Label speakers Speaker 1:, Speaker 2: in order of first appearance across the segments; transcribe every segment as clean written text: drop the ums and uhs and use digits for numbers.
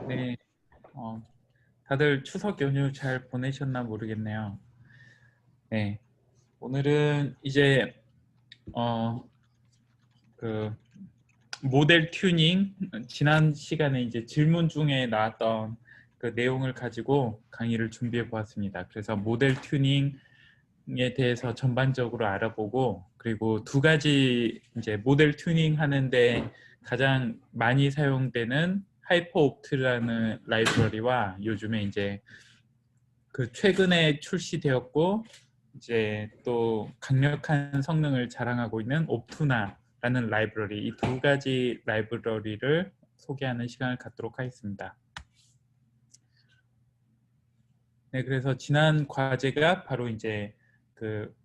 Speaker 1: 네, 어, 다들 추석 연휴 잘 보내셨나 모르겠네요. 네, 오늘은 이제 어, 그 모델 튜닝 지난 시간에 이제 질문 중에 나왔던 그 내용을 가지고 강의를 준비해 보았습니다. 그래서 모델 튜닝에 대해서 전반적으로 알아보고 그리고 두 가지 이제 모델 튜닝 하는데 가장 많이 사용되는 하이퍼옵트라는 라이브러리와 요즘에 이제 그 최근에 출시되었고 이제 또 강력한 성능을 자랑하고 있는 옵투나라는 라이브러리, 이 두 가지 라이브러리를 소개하는 시간을 갖도록 하겠습니다. 네, 그래서 지난 과제가 바로 이제 그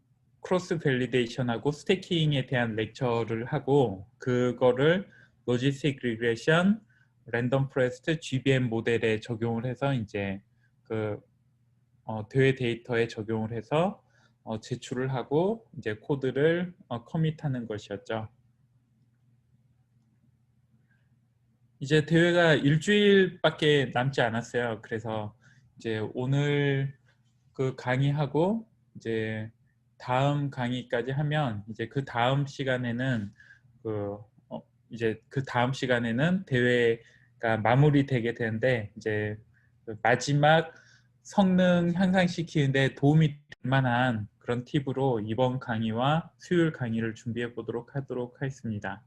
Speaker 1: 크로스 밸리데이션하고 스태킹에 대한 렉처를 하고 그거를 로지스틱 리그레션, 랜덤 포레스트, GBM 모델에 적용을 해서 이제 그 대외 데이터에 적용을 해서 제출을 하고 이제 코드를 커밋하는 것이었죠. 이제 대회가 일주일밖에 남지 않았어요. 그래서 이제 오늘 그 강의하고 이제 다음 강의까지 하면 이제 그 다음 시간에는 그 이제 그 다음 시간에는 대회가 마무리되게 되는데 이제 그 마지막 성능 향상시키는데 도움이 될 만한 그런 팁으로 이번 강의와 수요일 강의를 준비해 보도록 하겠습니다.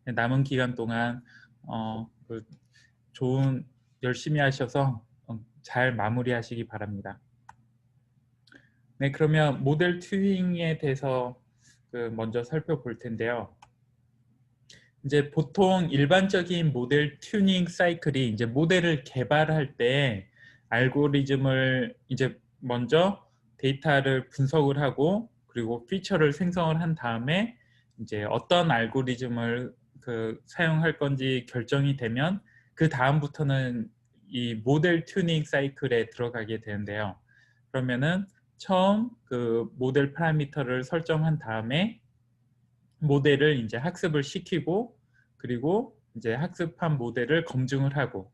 Speaker 1: 남은 기간 동안 그 좋은 열심히 하셔서 잘 마무리하시기 바랍니다. 네, 그러면 모델 튜닝에 대해서 먼저 살펴볼 텐데요. 이제 보통 일반적인 모델 튜닝 사이클이 이제 모델을 개발할 때 알고리즘을 이제 먼저 데이터를 분석을 하고 그리고 피처를 생성을 한 다음에 이제 어떤 알고리즘을 사용할 건지 결정이 되면 그 다음부터는 이 모델 튜닝 사이클에 들어가게 되는데요. 그러면은 처음 그 모델 파라미터를 설정한 다음에 모델을 이제 학습을 시키고 그리고 이제 학습한 모델을 검증을 하고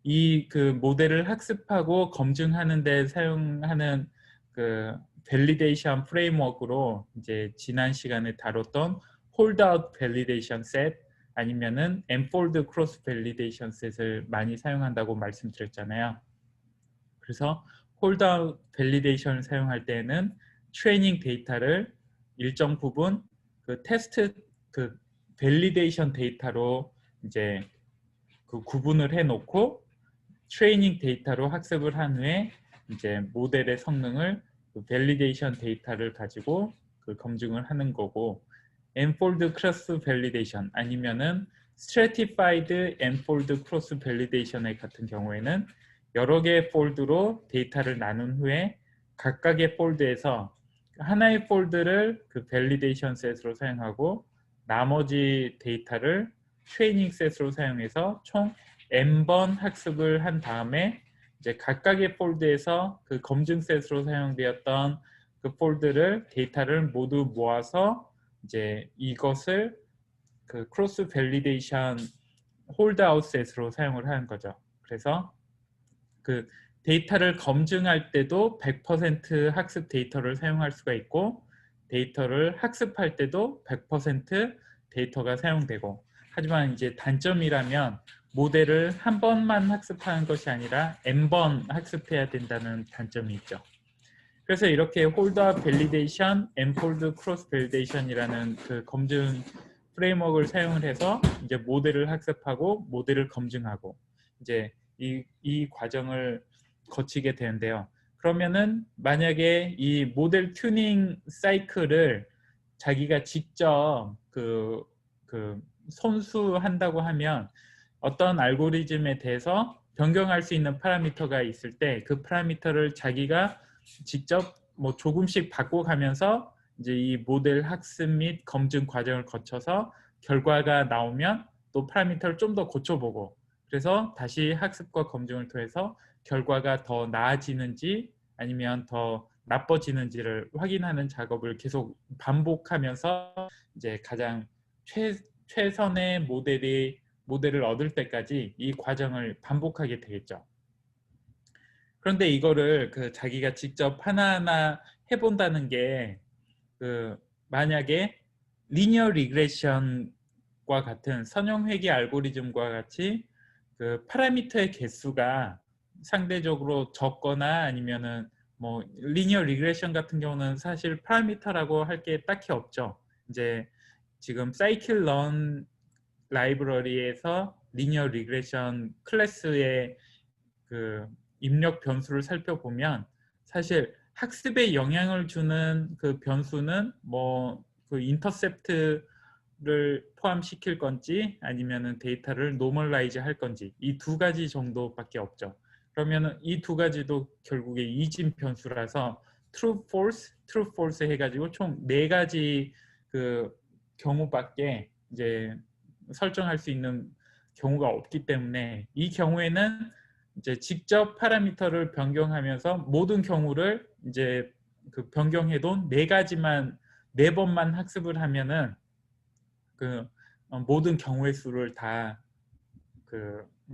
Speaker 1: 이 그 모델을 학습하고 검증하는 데 사용하는 그 밸리데이션 프레임워크로 이제 지난 시간에 다뤘던 홀드아웃 밸리데이션 셋 아니면은 엔폴드 크로스 밸리데이션 셋을 많이 사용한다고 말씀드렸잖아요. 그래서 홀드아웃 밸리데이션을 사용할 때는 트레이닝 데이터를 일정 부분 그 테스트 그 밸리데이션 데이터로 이제 그 구분을 해 놓고 트레이닝 데이터로 학습을 한 후에 이제 모델의 성능을 그 밸리데이션 데이터를 가지고 그 검증을 하는 거고 엔폴드 크로스 밸리데이션 아니면은 스트래티파이드 엔폴드 크로스 밸리데이션의 같은 경우에는 여러 개의 폴드로 데이터를 나눈 후에 각각의 폴드에서 하나의 폴드를 그 밸리데이션 셋으로 사용하고 나머지 데이터를 트레이닝 셋으로 사용해서 총 n번 학습을 한 다음에 이제 각각의 폴드에서 그 검증 셋으로 사용되었던 그 폴드를 데이터를 모두 모아서 이제 이것을 그 크로스 밸리데이션 홀드아웃 셋으로 사용을 하는 거죠. 그래서 그 데이터를 검증할 때도 100% 학습 데이터를 사용할 수가 있고 데이터를 학습할 때도 100% 데이터가 사용되고 하지만 이제 단점이라면 모델을 한 번만 학습하는 것이 아니라 n번 학습해야 된다는 단점이 있죠. 그래서 이렇게 홀드업 밸리데이션, 엔폴드 크로스 밸리데이션이라는 그 검증 프레임워크를 사용을 해서 이제 모델을 학습하고 모델을 검증하고 이제 이 과정을 거치게 되는데요. 그러면은 만약에 이 모델 튜닝 사이클을 자기가 직접 손수한다고 하면 어떤 알고리즘에 대해서 변경할 수 있는 파라미터가 있을 때 그 파라미터를 자기가 직접 뭐 조금씩 바꿔가면서 이제 이 모델 학습 및 검증 과정을 거쳐서 결과가 나오면 또 파라미터를 좀 더 고쳐보고 그래서 다시 학습과 검증을 통해서 결과가 더 나아지는지 아니면 더 나빠지는지를 확인하는 작업을 계속 반복하면서 이제 가장 최선의 모델이 모델을 얻을 때까지 이 과정을 반복하게 되겠죠. 그런데 이거를 자기가 직접 하나하나 해본다는 게 만약에 리니어 리그레션과 같은 선형회귀 알고리즘과 같이 파라미터의 개수가 상대적으로 적거나 아니면은 뭐 리니어 리그레션 같은 경우는 사실 파라미터라고 할 게 딱히 없죠. 이제 지금 사이클런 라이브러리에서 리니어 리그레션 클래스의 입력 변수를 살펴보면 사실 학습에 영향을 주는 변수는 뭐 인터셉트를 포함시킬 건지 아니면은 데이터를 노멀라이즈 할 건지 이 두 가지 정도밖에 없죠. 그러면은 이 두 가지도 결국에 이진 변수라서 true, false 해가지고 총 네 가지 경우밖에 이제 설정할 수 있는 경우가 없기 때문에 이 경우에는 이제 직접 파라미터를 변경하면서 모든 경우를 이제 변경해도 네 번만 학습을 하면은 모든 경우의 수를 다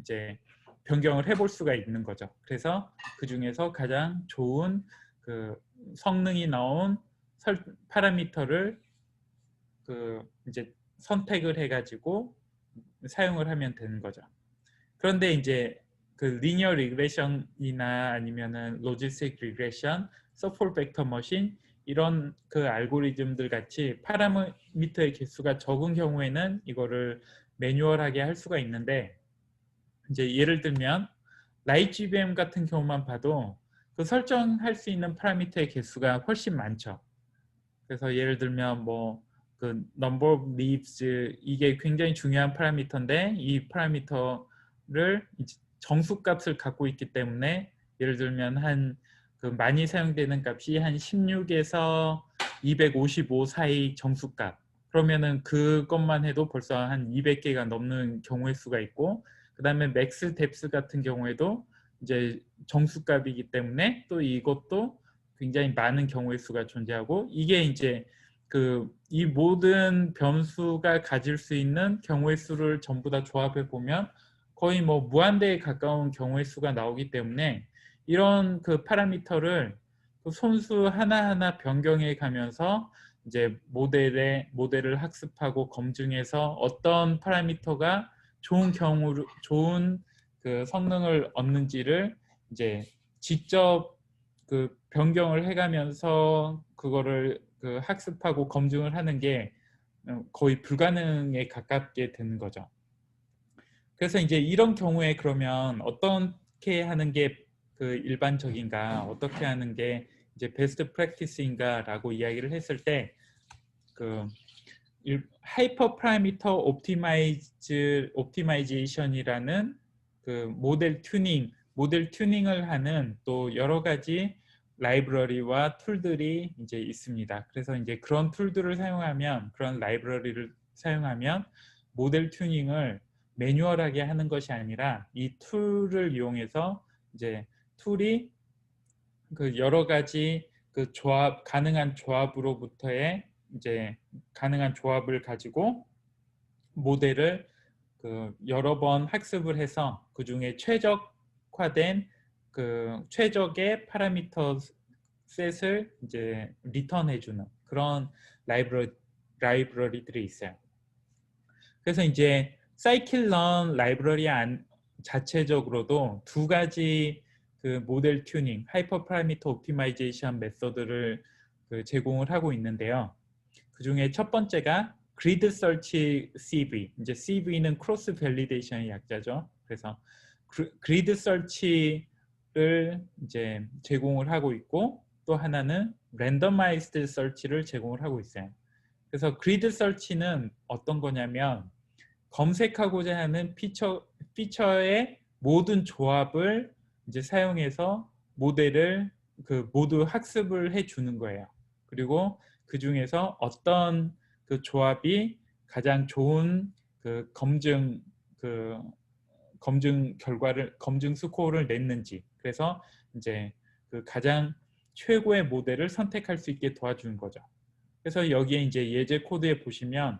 Speaker 1: 이제 변경을 해볼 수가 있는 거죠. 그래서 그 중에서 가장 좋은 성능이 나온 파라미터를 이제 선택을 해가지고 사용을 하면 되는 거죠. 그런데 이제 리니어 리그레션이나 아니면은 로지스틱 리그레션, 서폴 벡터 머신 이런 알고리즘들 같이 파라미터의 개수가 적은 경우에는 이거를 매뉴얼하게 할 수가 있는데 이제 예를 들면 라이트GBM 같은 경우만 봐도 설정할 수 있는 파라미터의 개수가 훨씬 많죠. 그래서 예를 들면 뭐 number of leaves 이게 굉장히 중요한 파라미터인데 이 파라미터를 정수값을 갖고 있기 때문에 예를 들면 한 많이 사용되는 값이 한 16에서 255 사이 정수값 그러면은 그것만 해도 벌써 한 200개가 넘는 경우의 수가 있고 그 다음에 맥스 뎁스 같은 경우에도 이제 정수값이기 때문에 또 이것도 굉장히 많은 경우의 수가 존재하고 이게 이제 이 모든 변수가 가질 수 있는 경우의 수를 전부 다 조합해 보면 거의 뭐 무한대에 가까운 경우의 수가 나오기 때문에 이런 파라미터를 손수 하나하나 변경해 가면서 이제 모델을 학습하고 검증해서 어떤 파라미터가 좋은 성능을 얻는지를 이제 직접 변경을 해가면서 그거를 학습하고 검증을 하는 게 거의 불가능에 가깝게 되는 거죠. 그래서 이제 이런 경우에 그러면 어떻게 하는 게 일반적인가, 어떻게 하는 게 이제 베스트 프랙티스인가라고 이야기를 했을 때 하이퍼 파라미터 옵티마이제이션이라는 모델 튜닝을 하는 또 여러 가지 라이브러리와 툴들이 이제 있습니다. 그래서 이제 그런 툴들을 사용하면 그런 라이브러리를 사용하면 모델 튜닝을 매뉴얼하게 하는 것이 아니라 이 툴을 이용해서 이제 툴이 여러 가지 가능한 조합으로부터의 이제 가능한 조합을 가지고 모델을 여러 번 학습을 해서 그 중에 최적화된 최적의 파라미터 셋을 이제 리턴해주는 그런 라이브러리들이 있어요. 그래서 이제 사이클런 라이브러리 자체적으로도 두 가지 모델 튜닝, 하이퍼 파라미터 옵티마이제이션 메소드를 제공을 하고 있는데요. 그 중에 첫 번째가 그리드 서치 CV. 이제 CV는 크로스 밸리데이션의 약자죠. 그래서 그리드 서치를 이제 제공을 하고 있고 또 하나는 랜더마이즈드 서치를 제공을 하고 있어요. 그래서 그리드 서치는 어떤 거냐면 검색하고자 하는 피처의 모든 조합을 이제 사용해서 모델을 모두 학습을 해 주는 거예요. 그리고 그 중에서 어떤 조합이 가장 좋은 검증 검증 스코어를 냈는지 그래서 이제 가장 최고의 모델을 선택할 수 있게 도와주는 거죠. 그래서 여기에 이제 예제 코드에 보시면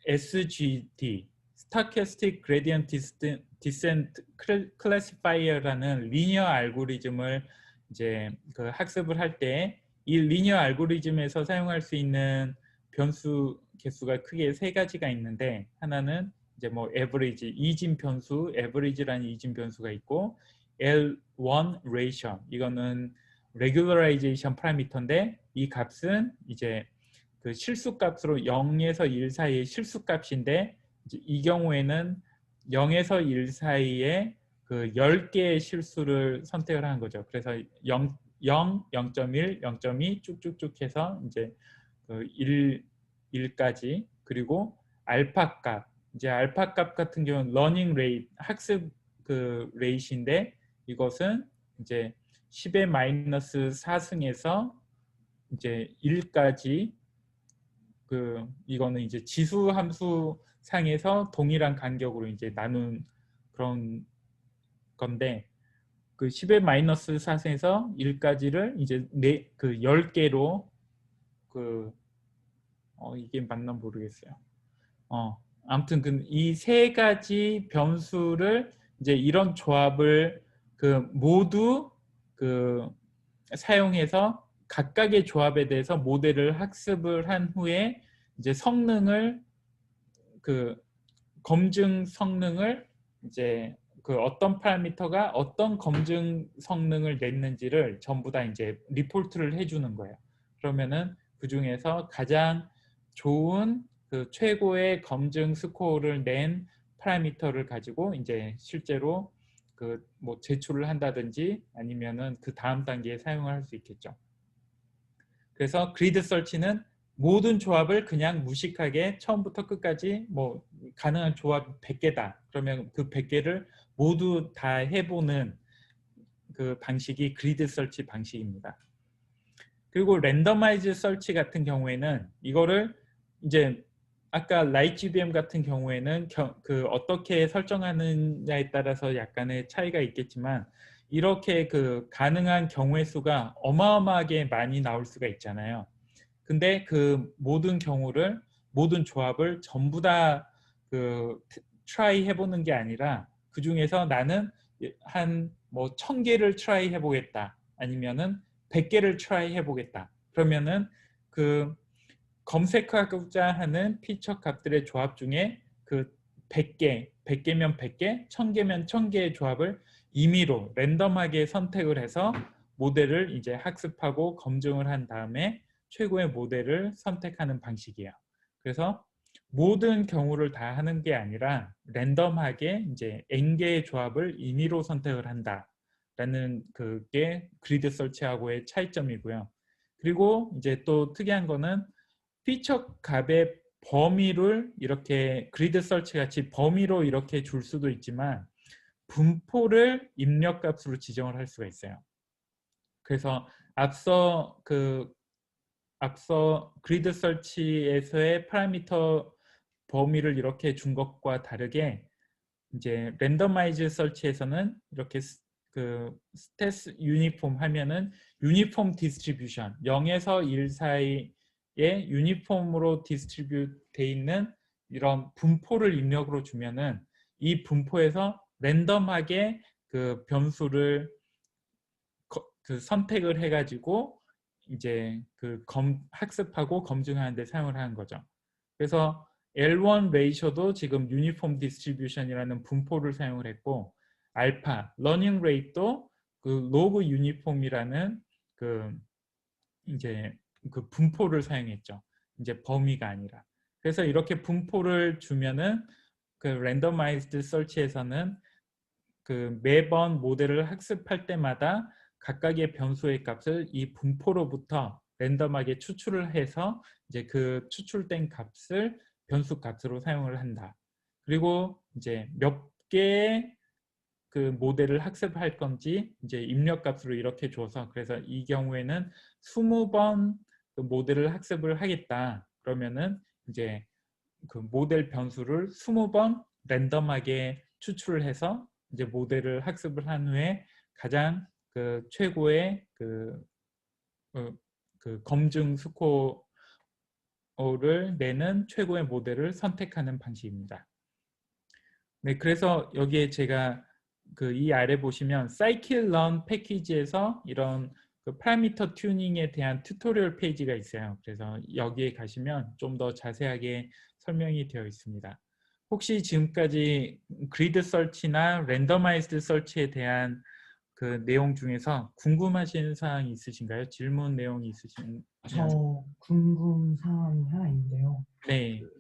Speaker 1: SGD Stochastic Gradient Descent Classifier라는 리니어 알고리즘을 이제 그 학습을 할 때 이 리니어 알고리즘에서 사용할 수 있는 변수 개수가 크게 세 가지가 있는데, 하나는 이제 뭐 average, 이진 변수, average라는 이진 변수가 있고, L1 ratio, 이거는 regularization 파라미터인데 이 값은 이제 그 실수값으로 0에서 1 사이의 실수값인데, 이제 이 경우에는 0에서 1 사이에 그 10개의 실수를 선택을 하는 거죠. 그래서 0, 0.1, 0.2 쭉쭉쭉 해서 이제 그 1까지. 그리고 알파 값, 이제 알파 값 같은 경우는 러닝 레이트, 학습 그 레이트인데, 이것은 이제 10의 마이너스 4승에서 이제 1까지, 그 이거는 이제 지수 함수 상에서 동일한 간격으로 이제 나눈 그런 건데, 그 10의 마이너스 4에서 1까지를 이제 그 10개로 그 이게 맞나 모르겠어요. 아무튼 이 세 가지 변수를 이제 이런 조합을 그 모두 그 사용해서 각각의 조합에 대해서 모델을 학습을 한 후에 이제 성능을 그 검증 성능을 이제 그 어떤 파라미터가 어떤 검증 성능을 냈는지를 전부 다 이제 리포트를 해주는 거예요. 그러면은 그 중에서 가장 좋은 그 최고의 검증 스코어를 낸 파라미터를 가지고 이제 실제로 그 뭐 제출을 한다든지 아니면은 그 다음 단계에 사용을 할 수 있겠죠. 그래서 그리드 설치는 모든 조합을 그냥 무식하게 처음부터 끝까지 뭐 가능한 조합 100개다. 그러면 그 100개를 모두 다 해보는 그 방식이 그리드 설치 방식입니다. 그리고 랜더마이즈 설치 같은 경우에는 이거를 이제 아까 라이트GBM 같은 경우에는 그 어떻게 설정하느냐에 따라서 약간의 차이가 있겠지만, 이렇게 그 가능한 경우의 수가 어마어마하게 많이 나올 수가 있잖아요. 근데 그 모든 경우를, 모든 조합을 전부 다 그 트라이 해보는 게 아니라, 그 중에서 나는 한 뭐 1000개를 트라이 해보겠다, 아니면은 100개를 트라이 해보겠다. 그러면은 그 검색하고자 하는 피처 값들의 조합 중에 그 100개, 100개면 100개, 1000개면 1000개의 조합을 임의로 랜덤하게 선택을 해서 모델을 이제 학습하고 검증을 한 다음에 최고의 모델을 선택하는 방식이에요. 그래서 모든 경우를 다 하는 게 아니라 랜덤하게 이제 n개의 조합을 임의로 선택을 한다라는 그게 그리드 설치하고의 차이점이고요. 그리고 이제 또 특이한 거는 피처 값의 범위를 이렇게 그리드 설치 같이 범위로 이렇게 줄 수도 있지만, 분포를 입력 값으로 지정을 할 수가 있어요. 그래서 앞서 그리드 설치에서의 파라미터 범위를 이렇게 준 것과 다르게, 이제 랜더마이즈 설치에서는 이렇게 그 스탯 유니폼 하면은 유니폼 디스트리뷰션, 0에서 1 사이에 유니폼으로 디스트리뷰 돼 있는 이런 분포를 입력으로 주면은 이 분포에서 랜덤하게 그 변수를 그 선택을 해가지고 이제 그 학습하고 검증하는 데 사용을 하는 거죠. 그래서 L1 레이셔도 지금 유니폼 디스트리뷰션이라는 분포를 사용을 했고, 알파 러닝 레이트도 그 로그 유니폼이라는 그 이제 그 분포를 사용했죠. 이제 범위가 아니라. 그래서 이렇게 분포를 주면은 그 랜더마이즈드 설치에서는 그 매번 모델을 학습할 때마다 각각의 변수의 값을 이 분포로부터 랜덤하게 추출을 해서 이제 그 추출된 값을 변수 값으로 사용을 한다. 그리고 이제 몇 개의 그 모델을 학습할 건지 이제 입력 값으로 이렇게 줘서, 그래서 이 경우에는 20번 그 모델을 학습을 하겠다. 그러면은 이제 그 모델 변수를 20번 랜덤하게 추출을 해서 이제 모델을 학습을 한 후에 가장 그 최고의 그 검증 스코어를 내는 최고의 모델을 선택하는 방식입니다. 네, 그래서 여기에 제가 그 이 아래 보시면 scikit-learn 패키지에서 이런 그 파라미터 튜닝에 대한 튜토리얼 페이지가 있어요. 그래서 여기에 가시면 좀 더 자세하게 설명이 되어 있습니다. 혹시 지금까지 그리드 설치나 랜더마이즈드 설치에 대한 그 내용 중에서 궁금하신 사항이 있으신가요? 질문 내용이 있으시면.
Speaker 2: 저 궁금 사항이 하나 있는데요.
Speaker 1: 네,
Speaker 2: 그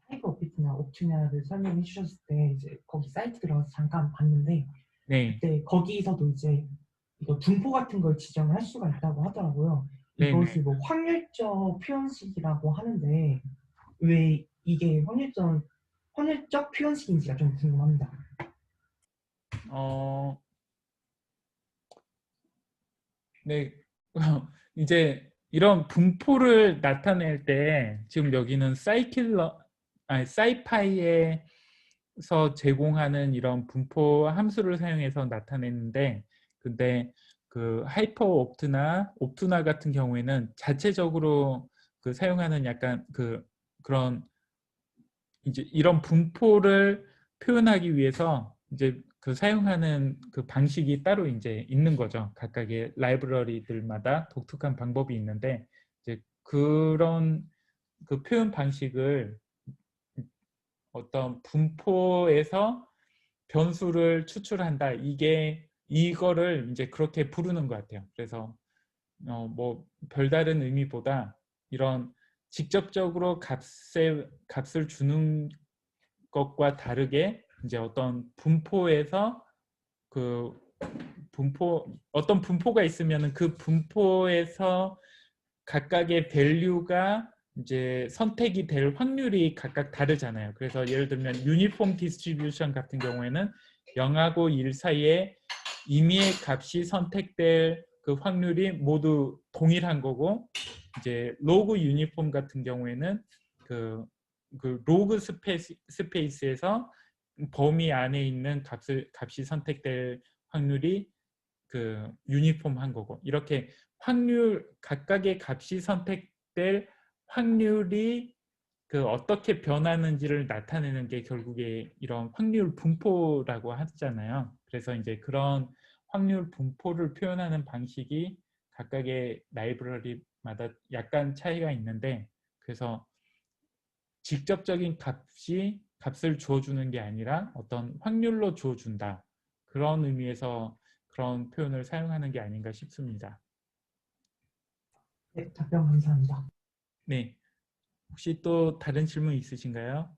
Speaker 2: 하이퍼 오피트나 옵티나를 설명해 주셨을 때 이제 거기 사이트 들어가서 잠깐 봤는데
Speaker 1: 네,
Speaker 2: 그때 거기서도 이제 이거 분포 같은 걸 지정을 할 수가 있다고 하더라고요.
Speaker 1: 네, 네.
Speaker 2: 이것을 뭐 확률적 표현식이라고 하는데 왜 이게 확률적 표현식인지가 좀 궁금합니다.
Speaker 1: 어, 네. 이제 이런 분포를 나타낼 때 지금 여기는 사이파이에서 제공하는 이런 분포 함수를 사용해서 나타냈는데, 근데 그 하이퍼 옵투나 같은 경우에는 자체적으로 그 사용하는 약간 그런 이제 이런 분포를 표현하기 위해서 이제 그 사용하는 그 방식이 따로 이제 있는 거죠. 각각의 라이브러리들마다 독특한 방법이 있는데, 이제 그런 그 표현 방식을 어떤 분포에서 변수를 추출한다. 이거를 이제 그렇게 부르는 것 같아요. 그래서 뭐 별다른 의미보다 이런 직접적으로 값을 주는 것과 다르게 이제 어떤 분포에서 그 어떤 분포가 있으면은 그 분포에서 각각의 밸류가 이제 선택이 될 확률이 각각 다르잖아요. 그래서 예를 들면 유니폼 디스트리뷰션 같은 경우에는 0하고 1 사이에 임의의 값이 선택될 그 확률이 모두 동일한 거고, 이제 로그 유니폼 같은 경우에는 그 로그 스페이스에서 범위 안에 있는 값이 선택될 확률이 그 유니폼한 거고, 이렇게 각각의 값이 선택될 확률이 그 어떻게 변하는지를 나타내는 게 결국에 이런 확률 분포라고 하잖아요. 그래서 이제 그런 확률 분포를 표현하는 방식이 각각의 라이브러리마다 약간 차이가 있는데, 그래서 직접적인 값을 주어주는 게 아니라 어떤 확률로 주어준다. 그런 의미에서 그런 표현을 사용하는 게 아닌가 싶습니다.
Speaker 2: 네, 답변 감사합니다.
Speaker 1: 네, 혹시 또 다른 질문 있으신가요?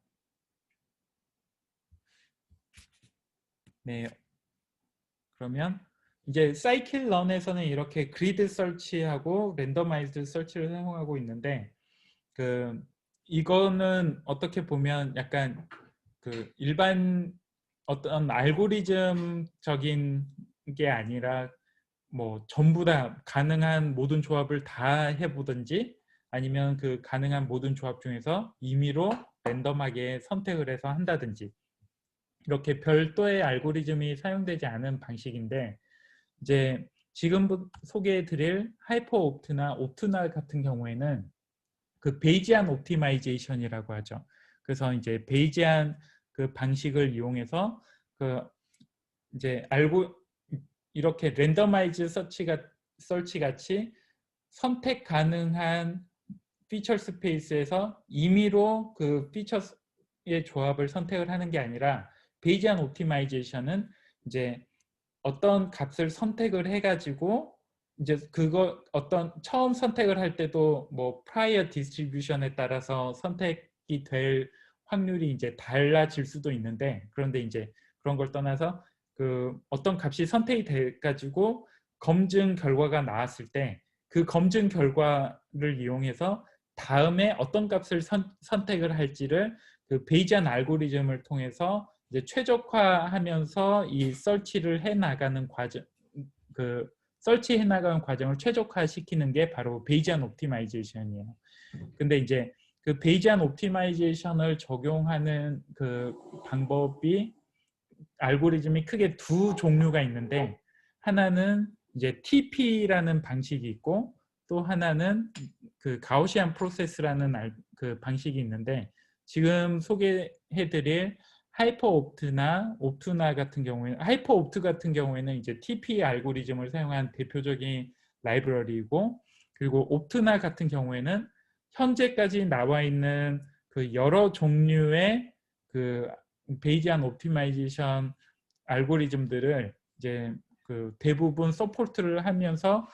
Speaker 1: 네, 그러면 이제 scikit-learn에서는 이렇게 그리드 설치하고 랜더마이즈드 설치를 사용하고 있는데, 그 이거는 어떻게 보면 약간 그 일반 어떤 알고리즘적인 게 아니라 뭐 전부 다 가능한 모든 조합을 다 해보든지, 아니면 그 가능한 모든 조합 중에서 임의로 랜덤하게 선택을 해서 한다든지, 이렇게 별도의 알고리즘이 사용되지 않은 방식인데, 이제 지금 소개해 드릴 하이퍼 옵투나 같은 경우에는 그 베이지안 옵티마이제이션이라고 하죠. 그래서 이제 베이지안 그 방식을 이용해서 그 이제 이렇게 랜더마이즈 설치 같이 선택 가능한 피처 스페이스에서 임의로 그 피처의 조합을 선택을 하는 게 아니라, 베이지안 옵티마이제이션은 이제 어떤 값을 선택을 해가지고 이제 그거 어떤 처음 선택을 할 때도 뭐 프라이어 디스트리뷰션에 따라서 선택이 될 확률이 이제 달라질 수도 있는데, 그런데 이제 그런 걸 떠나서 그 어떤 값이 선택이 돼 가지고 검증 결과가 나왔을 때 그 검증 결과를 이용해서 다음에 어떤 값을 선택을 할지를 그 베이지안 알고리즘을 통해서 이제 최적화하면서 이 설치를 해 나가는 과정, 그 설치해 나가는 과정을 최적화시키는 게 바로 베이지안 옵티마이제이션이에요. 근데 이제 그 베이지안 옵티마이제이션을 적용하는 그 방법이, 알고리즘이 크게 두 종류가 있는데, 하나는 이제 TP라는 방식이 있고, 또 하나는 그 가우시안 프로세스라는 그 방식이 있는데, 지금 소개해드릴 하이퍼옵트나 옵투나 같은 경우에는 하이퍼옵트 같은 경우에는 이제 TP 알고리즘을 사용한 대표적인 라이브러리이고 그리고 옵투나 같은 경우에는 현재까지 나와 있는 그 여러 종류의 그 베이지안 옵티마이제이션 알고리즘들을 이제 그 대부분 서포트를 하면서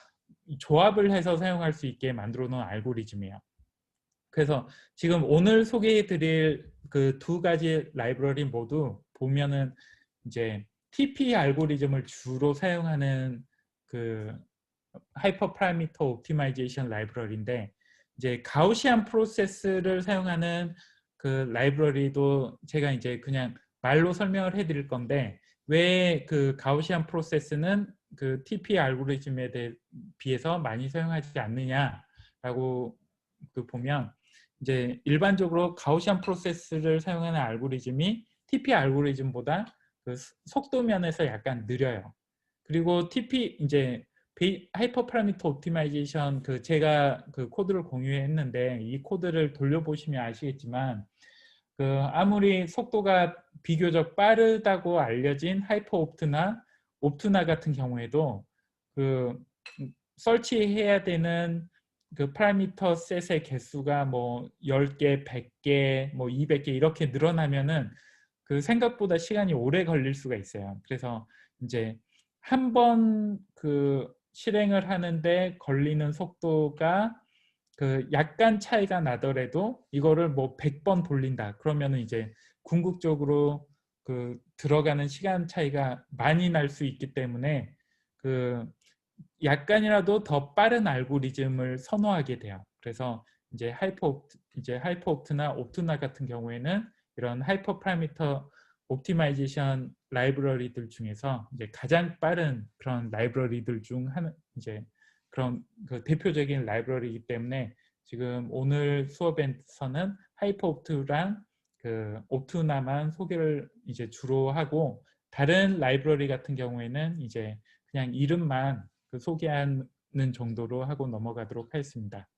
Speaker 1: 조합을 해서 사용할 수 있게 만들어 놓은 알고리즘이에요. 그래서 지금 오늘 소개해 드릴 그 두 가지 라이브러리 모두 보면은 이제 TP 알고리즘을 주로 사용하는 그 하이퍼 파라미터 옵티마이제이션 라이브러리인데 이제 가우시안 프로세스를 사용하는 그 라이브러리도 제가 이제 그냥 말로 설명을 해 드릴 건데 왜 그 가우시안 프로세스는 그 TP 알고리즘에 비해서 많이 사용하지 않느냐라고 그 보면 이제 일반적으로 가우시안 프로세스를 사용하는 알고리즘이 TP 알고리즘보다 그 속도 면에서 약간 느려요. 그리고 TP 이제 하이퍼 파라미터 옵티마이제이션 그 제가 그 코드를 공유했는데 이 코드를 돌려보시면 아시겠지만 그 아무리 속도가 비교적 빠르다고 알려진 하이퍼 옵투나 같은 경우에도 그 설치해야 되는 그 파라미터 셋의 개수가 뭐 10개, 100개, 뭐 200개 이렇게 늘어나면은 그 생각보다 시간이 오래 걸릴 수가 있어요. 그래서 이제 한 번 그 실행을 하는데 걸리는 속도가 그 약간 차이가 나더라도 이거를 뭐 100번 돌린다. 그러면은 이제 궁극적으로 그 들어가는 시간 차이가 많이 날 수 있기 때문에 그 약간이라도 더 빠른 알고리즘을 선호하게 돼요. 그래서 이제 하이퍼옵트나 옵투나 같은 경우에는 이런 하이퍼 파라미터 옵티마이제이션 라이브러리들 중에서 이제 가장 빠른 그런 라이브러리들 중 하나 이제 그런 그 대표적인 라이브러리이기 때문에 지금 오늘 수업에서는 하이퍼옵트랑 그 옵투나만 소개를 이제 주로 하고 다른 라이브러리 같은 경우에는 이제 그냥 이름만 그 소개하는 정도로 하고 넘어가도록 하겠습니다.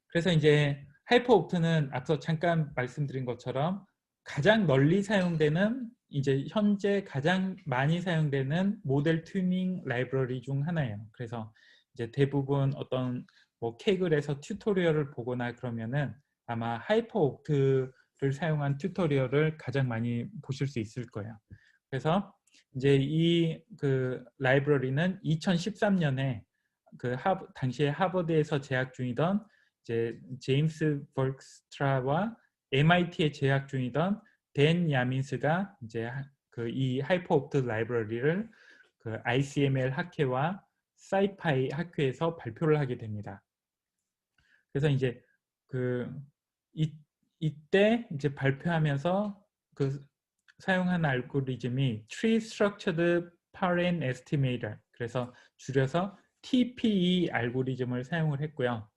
Speaker 1: 그래서 이제 하이퍼옵트는 앞서 잠깐 말씀드린 것처럼 가장 널리 사용되는 이제 현재 가장 많이 사용되는 모델 튜닝 라이브러리 중 하나예요. 그래서 이제 대부분 어떤 뭐 케이글에서 튜토리얼을 보거나 그러면은 아마 하이퍼옵트를 사용한 튜토리얼을 가장 많이 보실 수 있을 거예요. 그래서 이제 이 그 라이브러리는 2013년에 그 당시에 하버드에서 재학 중이던 이제 제임스 버크스트라와 MIT에 재학 중이던 댄 야민스가 이제 그 이 하이퍼옵트 라이브러리를 그 ICML 학회와 사이파이 학회에서 발표를 하게 됩니다. 그래서 이제 그 이때 이제 발표하면서 그 사용한 알고리즘이 Tree Structured Parent Estimator, 그래서 줄여서 TPE 알고리즘을 사용을 했고요.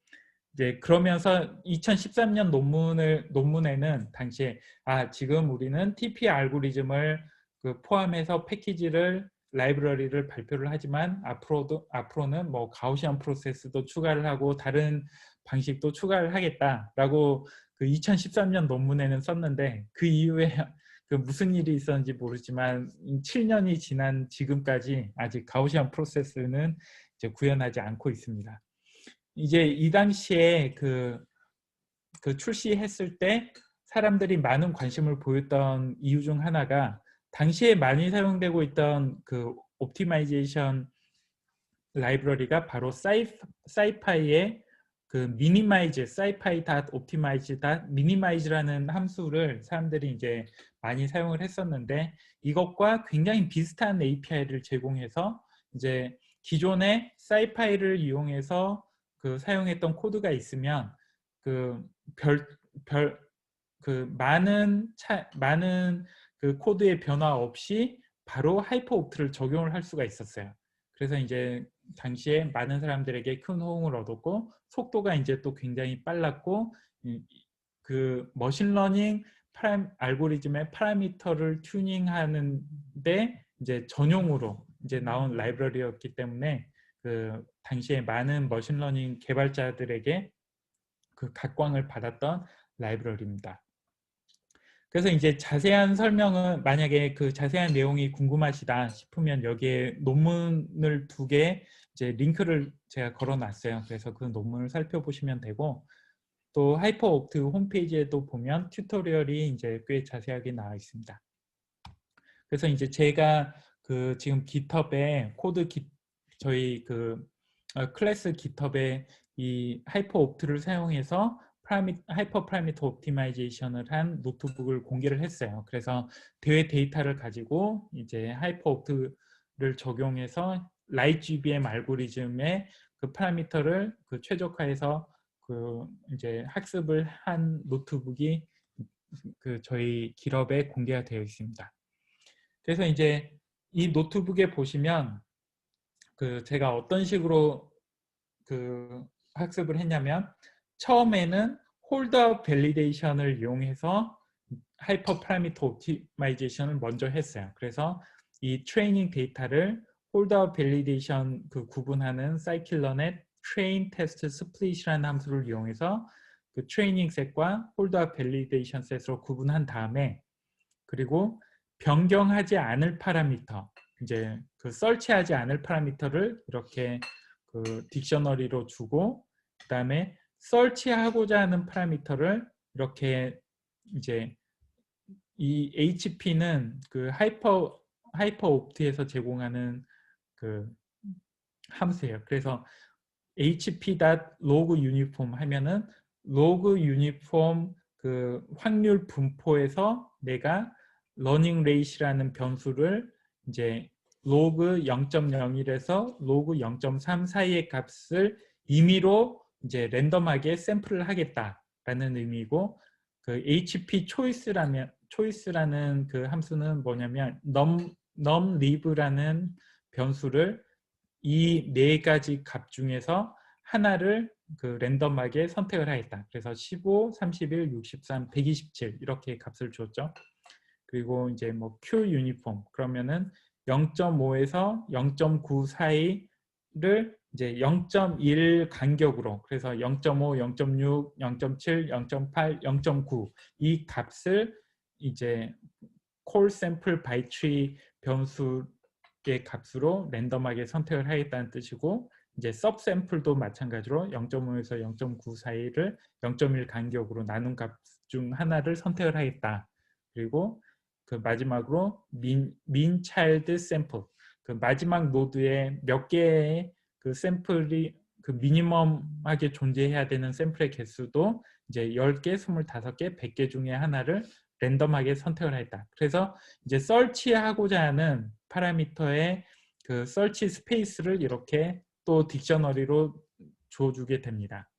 Speaker 1: 이제 그러면서 2013년 논문에는 당시에 지금 우리는 TP 알고리즘을 그 포함해서 패키지를 라이브러리를 발표를 하지만 앞으로는 뭐 가우시안 프로세스도 추가를 하고 다른 방식도 추가를 하겠다라고 그 2013년 논문에는 썼는데 그 이후에 그 무슨 일이 있었는지 모르지만 7년이 지난 지금까지 아직 가우시안 프로세스는 이제 구현하지 않고 있습니다. 이제 이 당시에 그 출시했을 때 사람들이 많은 관심을 보였던 이유 중 하나가 당시에 많이 사용되고 있던 그 옵티마이제이션 라이브러리가 바로 사이파이의 그 미니마이즈, scipy.optimize.minimize라는 함수를 사람들이 이제 많이 사용을 했었는데 이것과 굉장히 비슷한 API를 제공해서 이제 기존의 scipy를 이용해서 그 사용했던 코드가 있으면 그 많은 그 코드의 변화 없이 바로 하이퍼옵트를 적용을 할 수가 있었어요. 그래서 이제 당시에 많은 사람들에게 큰 호응을 얻었고 속도가 이제 또 굉장히 빨랐고 그 머신러닝 알고리즘의 파라미터를 튜닝하는데 이제 전용으로 이제 나온 라이브러리였기 때문에 그 당시에 많은 머신러닝 개발자들에게 그 각광을 받았던 라이브러리입니다. 그래서 이제 자세한 설명은 만약에 그 자세한 내용이 궁금하시다 싶으면 여기에 논문을 2개 이제 링크를 제가 걸어 놨어요. 그래서 그 논문을 살펴보시면 되고, 또 하이퍼옵트 홈페이지에도 보면 튜토리얼이 이제 꽤 자세하게 나와 있습니다. 그래서 이제 제가 그 지금 깃허브에 저희 그 클래스 깃허브에 이 하이퍼옵트를 사용해서 하이퍼 파라미터 옵티마이제이션을 한 노트북을 공개를 했어요. 그래서 대회 데이터를 가지고 이제 하이퍼옵트를 적용해서 라이트GBM 알고리즘의 그 파라미터를 그 최적화해서 그 이제 학습을 한 노트북이 그 저희 깃허브에 공개가 되어 있습니다. 그래서 이제 이 노트북에 보시면 그 제가 어떤 식으로 그 학습을 했냐면, 처음에는 홀드아웃 밸리데이션을 이용해서 하이퍼 파라미터 옵티마이제이션을 먼저 했어요. 그래서 이 트레이닝 데이터를 홀드아웃 밸리데이션 그 구분하는 scikit-learn의 train test split이라는 함수를 이용해서 그 트레이닝 셋과 홀드아웃 밸리데이션 셋으로 구분한 다음에, 그리고 변경하지 않을 파라미터, 이제 그 설치하지 않을 파라미터를 이렇게 그 딕셔너리로 주고, 그다음에 설치하고자 하는 파라미터를 이렇게 이제 이 HP는 그 하이퍼 옵트에서 제공하는 그 함수예요. 그래서 hp.log uniform 하면은 log uniform 그 확률 분포에서 내가 러닝 레이시라는 변수를 이제 log 0.01에서 log 0.3 사이의 값을 임의로 이제 랜덤하게 샘플을 하겠다라는 의미고, 그 hp choice라는 그 함수는 뭐냐면 numLive라는 변수를 이 4가지 값 중에서 하나를 그 랜덤하게 선택을 하겠다. 그래서 15, 31, 63, 127 이렇게 값을 줬죠. 그리고 이제 뭐 Q 유니폼 그러면은 0.5에서 0.9 사이를 이제 0.1 간격으로, 그래서 0.5, 0.6, 0.7, 0.8, 0.9 이 값을 이제 콜 샘플 바이 트리 변수의 값으로 랜덤하게 선택을 하겠다는 뜻이고, 이제 섭 샘플도 마찬가지로 0.5에서 0.9 사이를 0.1 간격으로 나눈 값 중 하나를 선택을 하겠다. 그리고 그 마지막으로 min child sample, 그 마지막 노드에 몇 개의 그 샘플이 그 미니멈하게 존재해야 되는 샘플의 개수도 이제 10개, 25개, 100개 중에 하나를 랜덤하게 선택을 했다. 그래서 이제 설치하고자 하는 파라미터의 그 설치 스페이스를 이렇게 또 딕셔너리로 줘주게 됩니다.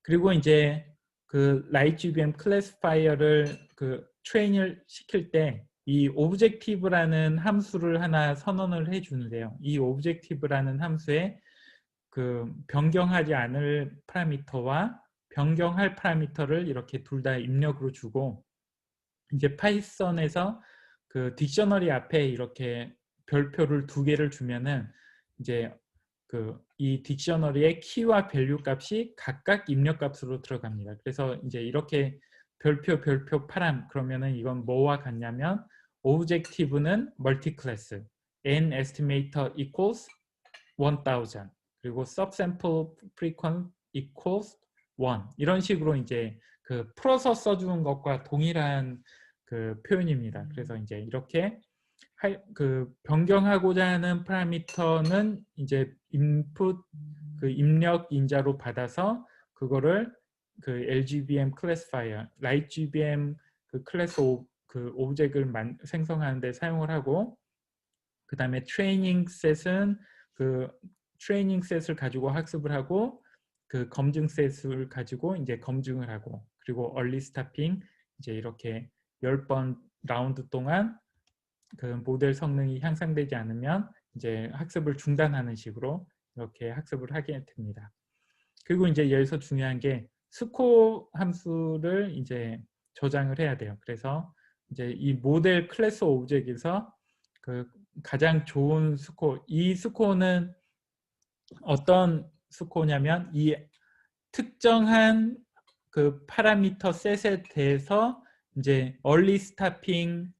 Speaker 1: 그리고 이제 그 라이트GBM 클래시파이어를 그 트레인을 시킬 때 이 오브젝티브라는 함수를 하나 선언을 해주는데요. 이 오브젝티브라는 함수에 그 변경하지 않을 파라미터와 변경할 파라미터를 이렇게 둘 다 입력으로 주고, 이제 파이썬에서 그 딕셔너리 앞에 이렇게 별표를 2개를 주면은 이제 그 이 딕셔너리의 키와 밸류 값이 각각 입력 값으로 들어갑니다. 그래서 이제 이렇게 별표 파람 그러면은 이건 뭐와 같냐면, 오브젝티브는 멀티 클래스, n estimator equals 1000, 그리고 subsample frequency equals 1 이런 식으로 이제 그 풀어서 써주는 것과 동일한 그 표현입니다. 그래서 이제 이렇게 그 변경하고자 하는 파라미터는 이제 인풋 그 입력 인자로 받아서 그거를 그 LGBM 클래시파이어, 라이트GBM 그 클래스 그 오브젝트를 생성하는 데 사용을 하고, 그 다음에 트레이닝 셋은 그 트레이닝 셋을 가지고 학습을 하고, 그 검증 셋을 가지고 이제 검증을 하고, 그리고 얼리 스타핑 이제 이렇게 10번 라운드 동안 그 모델 성능이 향상되지 않으면 이제 학습을 중단하는 식으로 이렇게 학습을 하게 됩니다. 그리고 이제 여기서 중요한 게 스코어 함수를 이제 저장을 해야 돼요. 그래서 이제 이 모델 클래스 오브젝트에서 그 가장 좋은 스코어, 이 스코어는 어떤 스코어냐면 이 특정한 그 파라미터 셋에 대해서 이제 얼리 스타핑을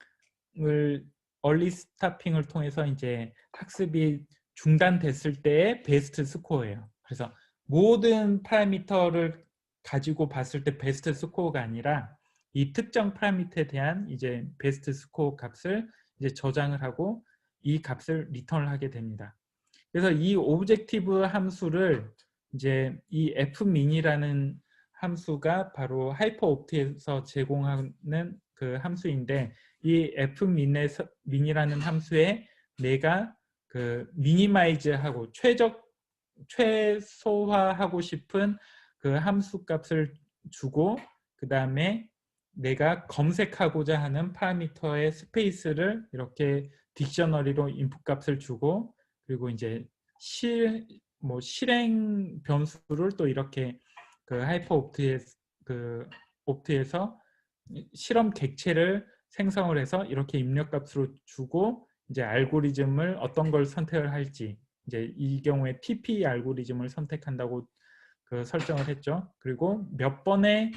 Speaker 1: 통해서 이제 학습이 중단됐을 때의 베스트 스코어예요. 그래서 모든 파라미터를 가지고 봤을 때 베스트 스코어가 아니라 이 특정 파라미터에 대한 이제 베스트 스코어 값을 이제 저장을 하고 이 값을 리턴을 하게 됩니다. 그래서 이 오브젝티브 함수를 이제 이 fmin이라는 함수가 바로 하이퍼옵트에서 제공하는 그 함수인데, 이 fmin이라는 함수에 내가 그 미니마이즈하고 최소화하고 싶은 그 함수 값을 주고, 그 다음에 내가 검색하고자 하는 파라미터의 스페이스를 이렇게 딕셔너리로 인풋 값을 주고, 그리고 이제 실행 변수를 또 이렇게 그 하이퍼 옵트에서 실험 객체를 생성을 해서 이렇게 입력값으로 주고, 이제 알고리즘을 어떤 걸 선택을 할지, 이제 이 경우에 TP 알고리즘을 선택한다고 그 설정을 했죠. 그리고 몇 번을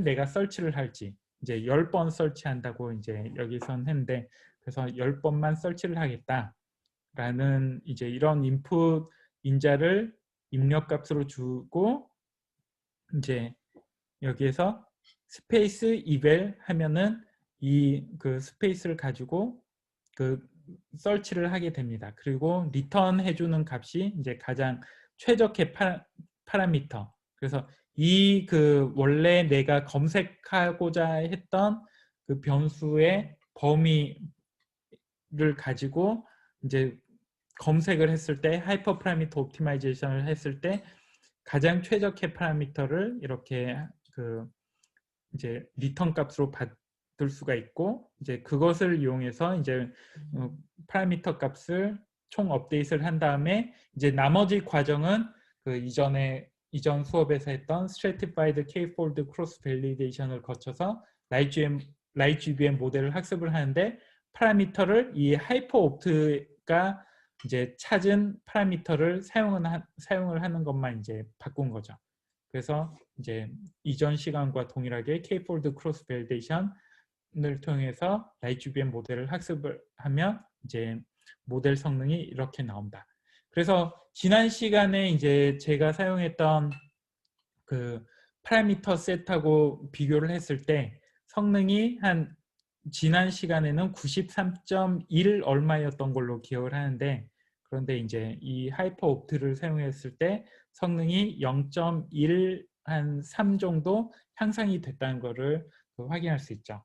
Speaker 1: 내가 설치를 할지, 이제 10번 설치한다고 이제 여기선 했는데, 그래서 10번만 설치를 하겠다라는 이제 이런 인풋 인자를 입력값으로 주고, 이제 여기에서 스페이스 이벨 하면은 이 그 스페이스를 가지고 그 설치를 하게 됩니다. 그리고 리턴 해주는 값이 이제 가장 최적의 파라미터. 그래서 이 그 원래 내가 검색하고자 했던 그 변수의 범위를 가지고 이제 검색을 했을 때, 하이퍼 파라미터 옵티마이제이션을 했을 때 가장 최적의 파라미터를 이렇게 그 이제 리턴 값으로 받을 수가 있고, 이제 그것을 이용해서 이제 파라미터 값을 총 업데이트를 한 다음에 이제 나머지 과정은 그 이전 수업에서 했던 Stratified K-fold Cross Validation을 거쳐서 라이GBM 모델을 학습을 하는데, 파라미터를 이 하이퍼 옵트가 이제 찾은 파라미터를 사용을 하는 것만 이제 바꾼 거죠. 그래서 이제 이전 시간과 동일하게 K-fold 크로스 밸리데이션을 통해서 라이GBM 모델을 학습을 하면 이제 모델 성능이 이렇게 나온다. 그래서 지난 시간에 이제 제가 사용했던 그 파라미터 셋하고 비교를 했을 때 성능이 한 지난 시간에는 93.1 얼마였던 걸로 기억을 하는데, 그런데 이제 이 하이퍼 옵트를 사용했을 때 성능이 0.1 한 3 정도 향상이 됐다는 것을 확인할 수 있죠.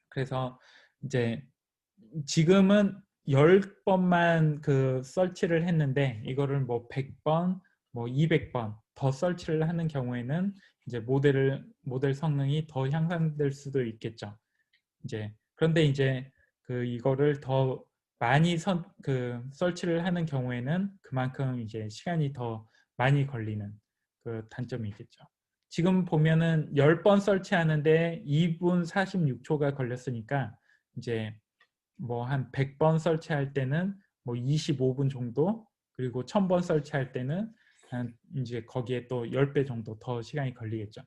Speaker 1: 그래서 이제 지금은 10번만 그 설치를 했는데, 이거를 뭐 100번, 뭐 200번 더 설치를 하는 경우에는 이제 모델 성능이 더 향상될 수도 있겠죠. 이제 그런데 이제 그 이거를 더 많이 설치를 하는 경우에는 그만큼 이제 시간이 더 많이 걸리는 그 단점이 있겠죠. 지금 보면은 10번 설치하는데 2분 46초가 걸렸으니까, 이제 뭐 한 100번 설치할 때는 뭐 25분 정도, 그리고 1000번 설치할 때는 한 이제 거기에 또 10배 정도 더 시간이 걸리겠죠.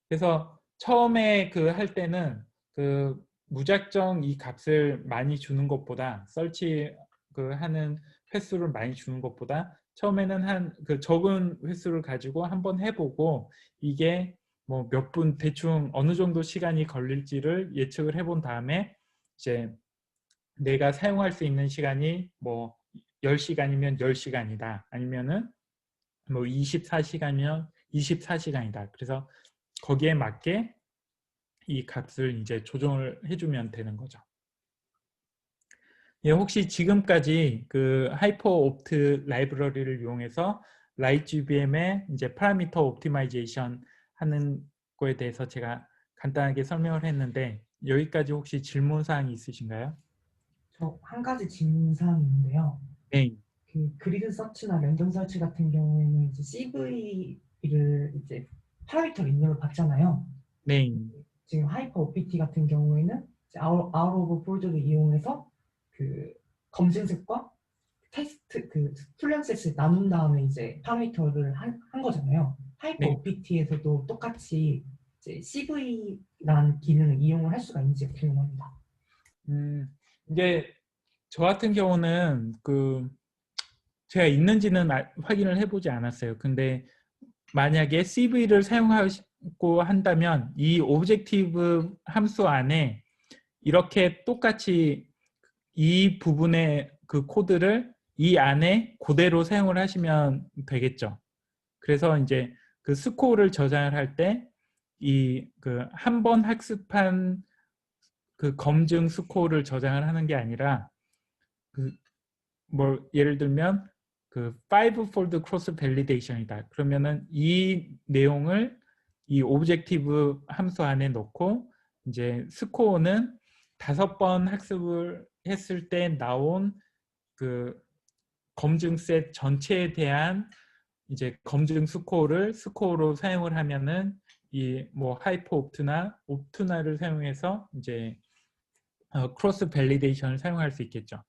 Speaker 1: 그래서 처음에 그 할 때는 그 무작정 이 값을 많이 주는 것보다, 설치 그 하는 횟수를 많이 주는 것보다 처음에는 한 그 적은 횟수를 가지고 한번 해보고, 이게 뭐 몇 분 대충 어느 정도 시간이 걸릴지를 예측을 해본 다음에, 이제 내가 사용할 수 있는 시간이 뭐 10시간이면 10시간이다, 아니면은 뭐 24시간이면 24시간이다. 그래서 거기에 맞게 이 값을 이제 조정을 해주면 되는 거죠. 예, 혹시 지금까지 그 하이퍼 옵트 라이브러리를 이용해서 라이트GBM의 이제 파라미터 옵티마이제이션 하는 거에 대해서 제가 간단하게 설명을 했는데, 여기까지 혹시 질문 사항이 있으신가요?
Speaker 2: 저 한 가지 질문사항이 있는데요.
Speaker 1: 네,
Speaker 2: 그 그리드 서치나 랜덤 서치 같은 경우에는 이제 CV를 이제 파라미터 입력을 받잖아요.
Speaker 1: 네,
Speaker 2: 지금 하이퍼 OPT 같은 경우에는 아웃 오브 폴드를 이용해서 그 검증색과 테스트 그 풀렌셋을 나눈 다음에 이제 파라미터를 한 거잖아요. 하이퍼
Speaker 1: 네,
Speaker 2: OPT에서도 똑같이 이제 CV라는 기능을 이용을 할 수가 있는지 궁금합니다.
Speaker 1: 이제 저 같은 경우는 제가 있는지는 확인을 해보지 않았어요. 근데 만약에 CV를 사용하고 한다면 이 오브젝티브 함수 안에 이렇게 똑같이 이 부분의 그 코드를 이 안에 그대로 사용을 하시면 되겠죠. 그래서 이제 그 스코어를 저장을 할 때 이 한 번 학습한 그 검증 스코어를 저장을 하는 게 아니라 예를 들면 fivefold cross validation이다. 그러면은 이 내용을 이 오브젝티브 함수 안에 넣고 이제 스코어는 5번 학습을 했을 때 나온 그 검증 셋 전체에 대한 이제 검증 스코어로 사용을 하면은 이 하이퍼 옵투나를 사용해서 이제 크로스 밸리데이션을 사용할 수 있겠죠.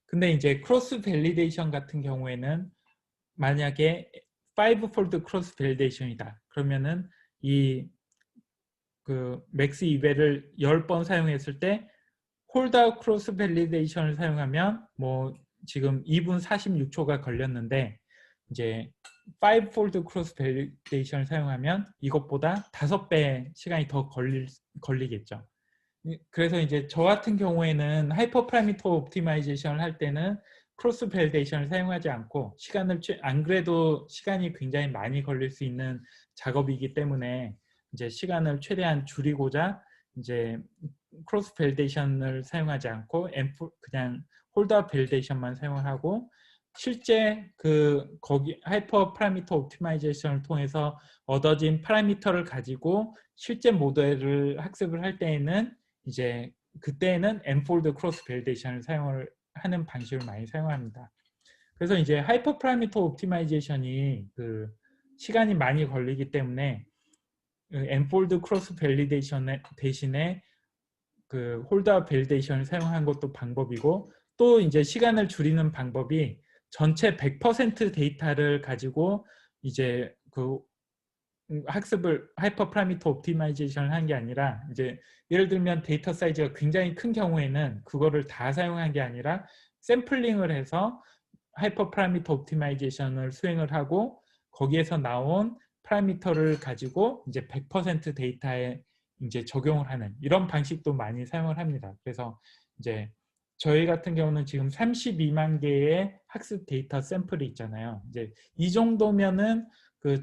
Speaker 1: 근데 이제 크로스 밸리데이션 같은 경우에는 만약에 5fold 크로스 밸리데이션이다. 그러면은 이 맥스 이벨을 10번 사용했을 때 홀드아웃 크로스 밸리데이션을 사용하면 지금 2분 46초가 걸렸는데 이제 5fold 크로스 밸리데이션을 사용하면 이것보다 5배 시간이 더 걸리겠죠. 그래서 이제 저 같은 경우에는 하이퍼 파라미터 옵티마이제이션을 할 때는 크로스 밸리데이션을 사용하지 않고 안 그래도 시간이 굉장히 많이 걸릴 수 있는 작업이기 때문에 이제 시간을 최대한 줄이고자 이제 크로스 밸리데이션을 사용하지 않고 그냥 홀드업 밸리데이션만 사용을 하고 실제 거기 하이퍼 파라미터 옵티마이제이션을 통해서 얻어진 파라미터를 가지고 실제 모델을 학습을 할 때에는 이제 그때는 nfold 크로스 밸리데이션을 사용을 하는 방식을 많이 사용합니다. 그래서 이제 하이퍼 파라미터 옵티마이제이션이 시간이 많이 걸리기 때문에 nfold 크로스 밸리데이션 대신에 홀드아웃 밸리데이션을 사용한 것도 방법이고 또 이제 시간을 줄이는 방법이 전체 100% 데이터를 가지고 이제 학습을 하이퍼 파라미터 옵티마이제이션을 한 게 아니라 이제 예를 들면 데이터 사이즈가 굉장히 큰 경우에는 그거를 다 사용한 게 아니라 샘플링을 해서 하이퍼 파라미터 옵티마이제이션을 수행을 하고 거기에서 나온 파라미터를 가지고 이제 100% 데이터에 이제 적용을 하는 이런 방식도 많이 사용을 합니다. 그래서 이제 저희 같은 경우는 지금 32만 개의 학습 데이터 샘플이 있잖아요. 이제 이 정도면은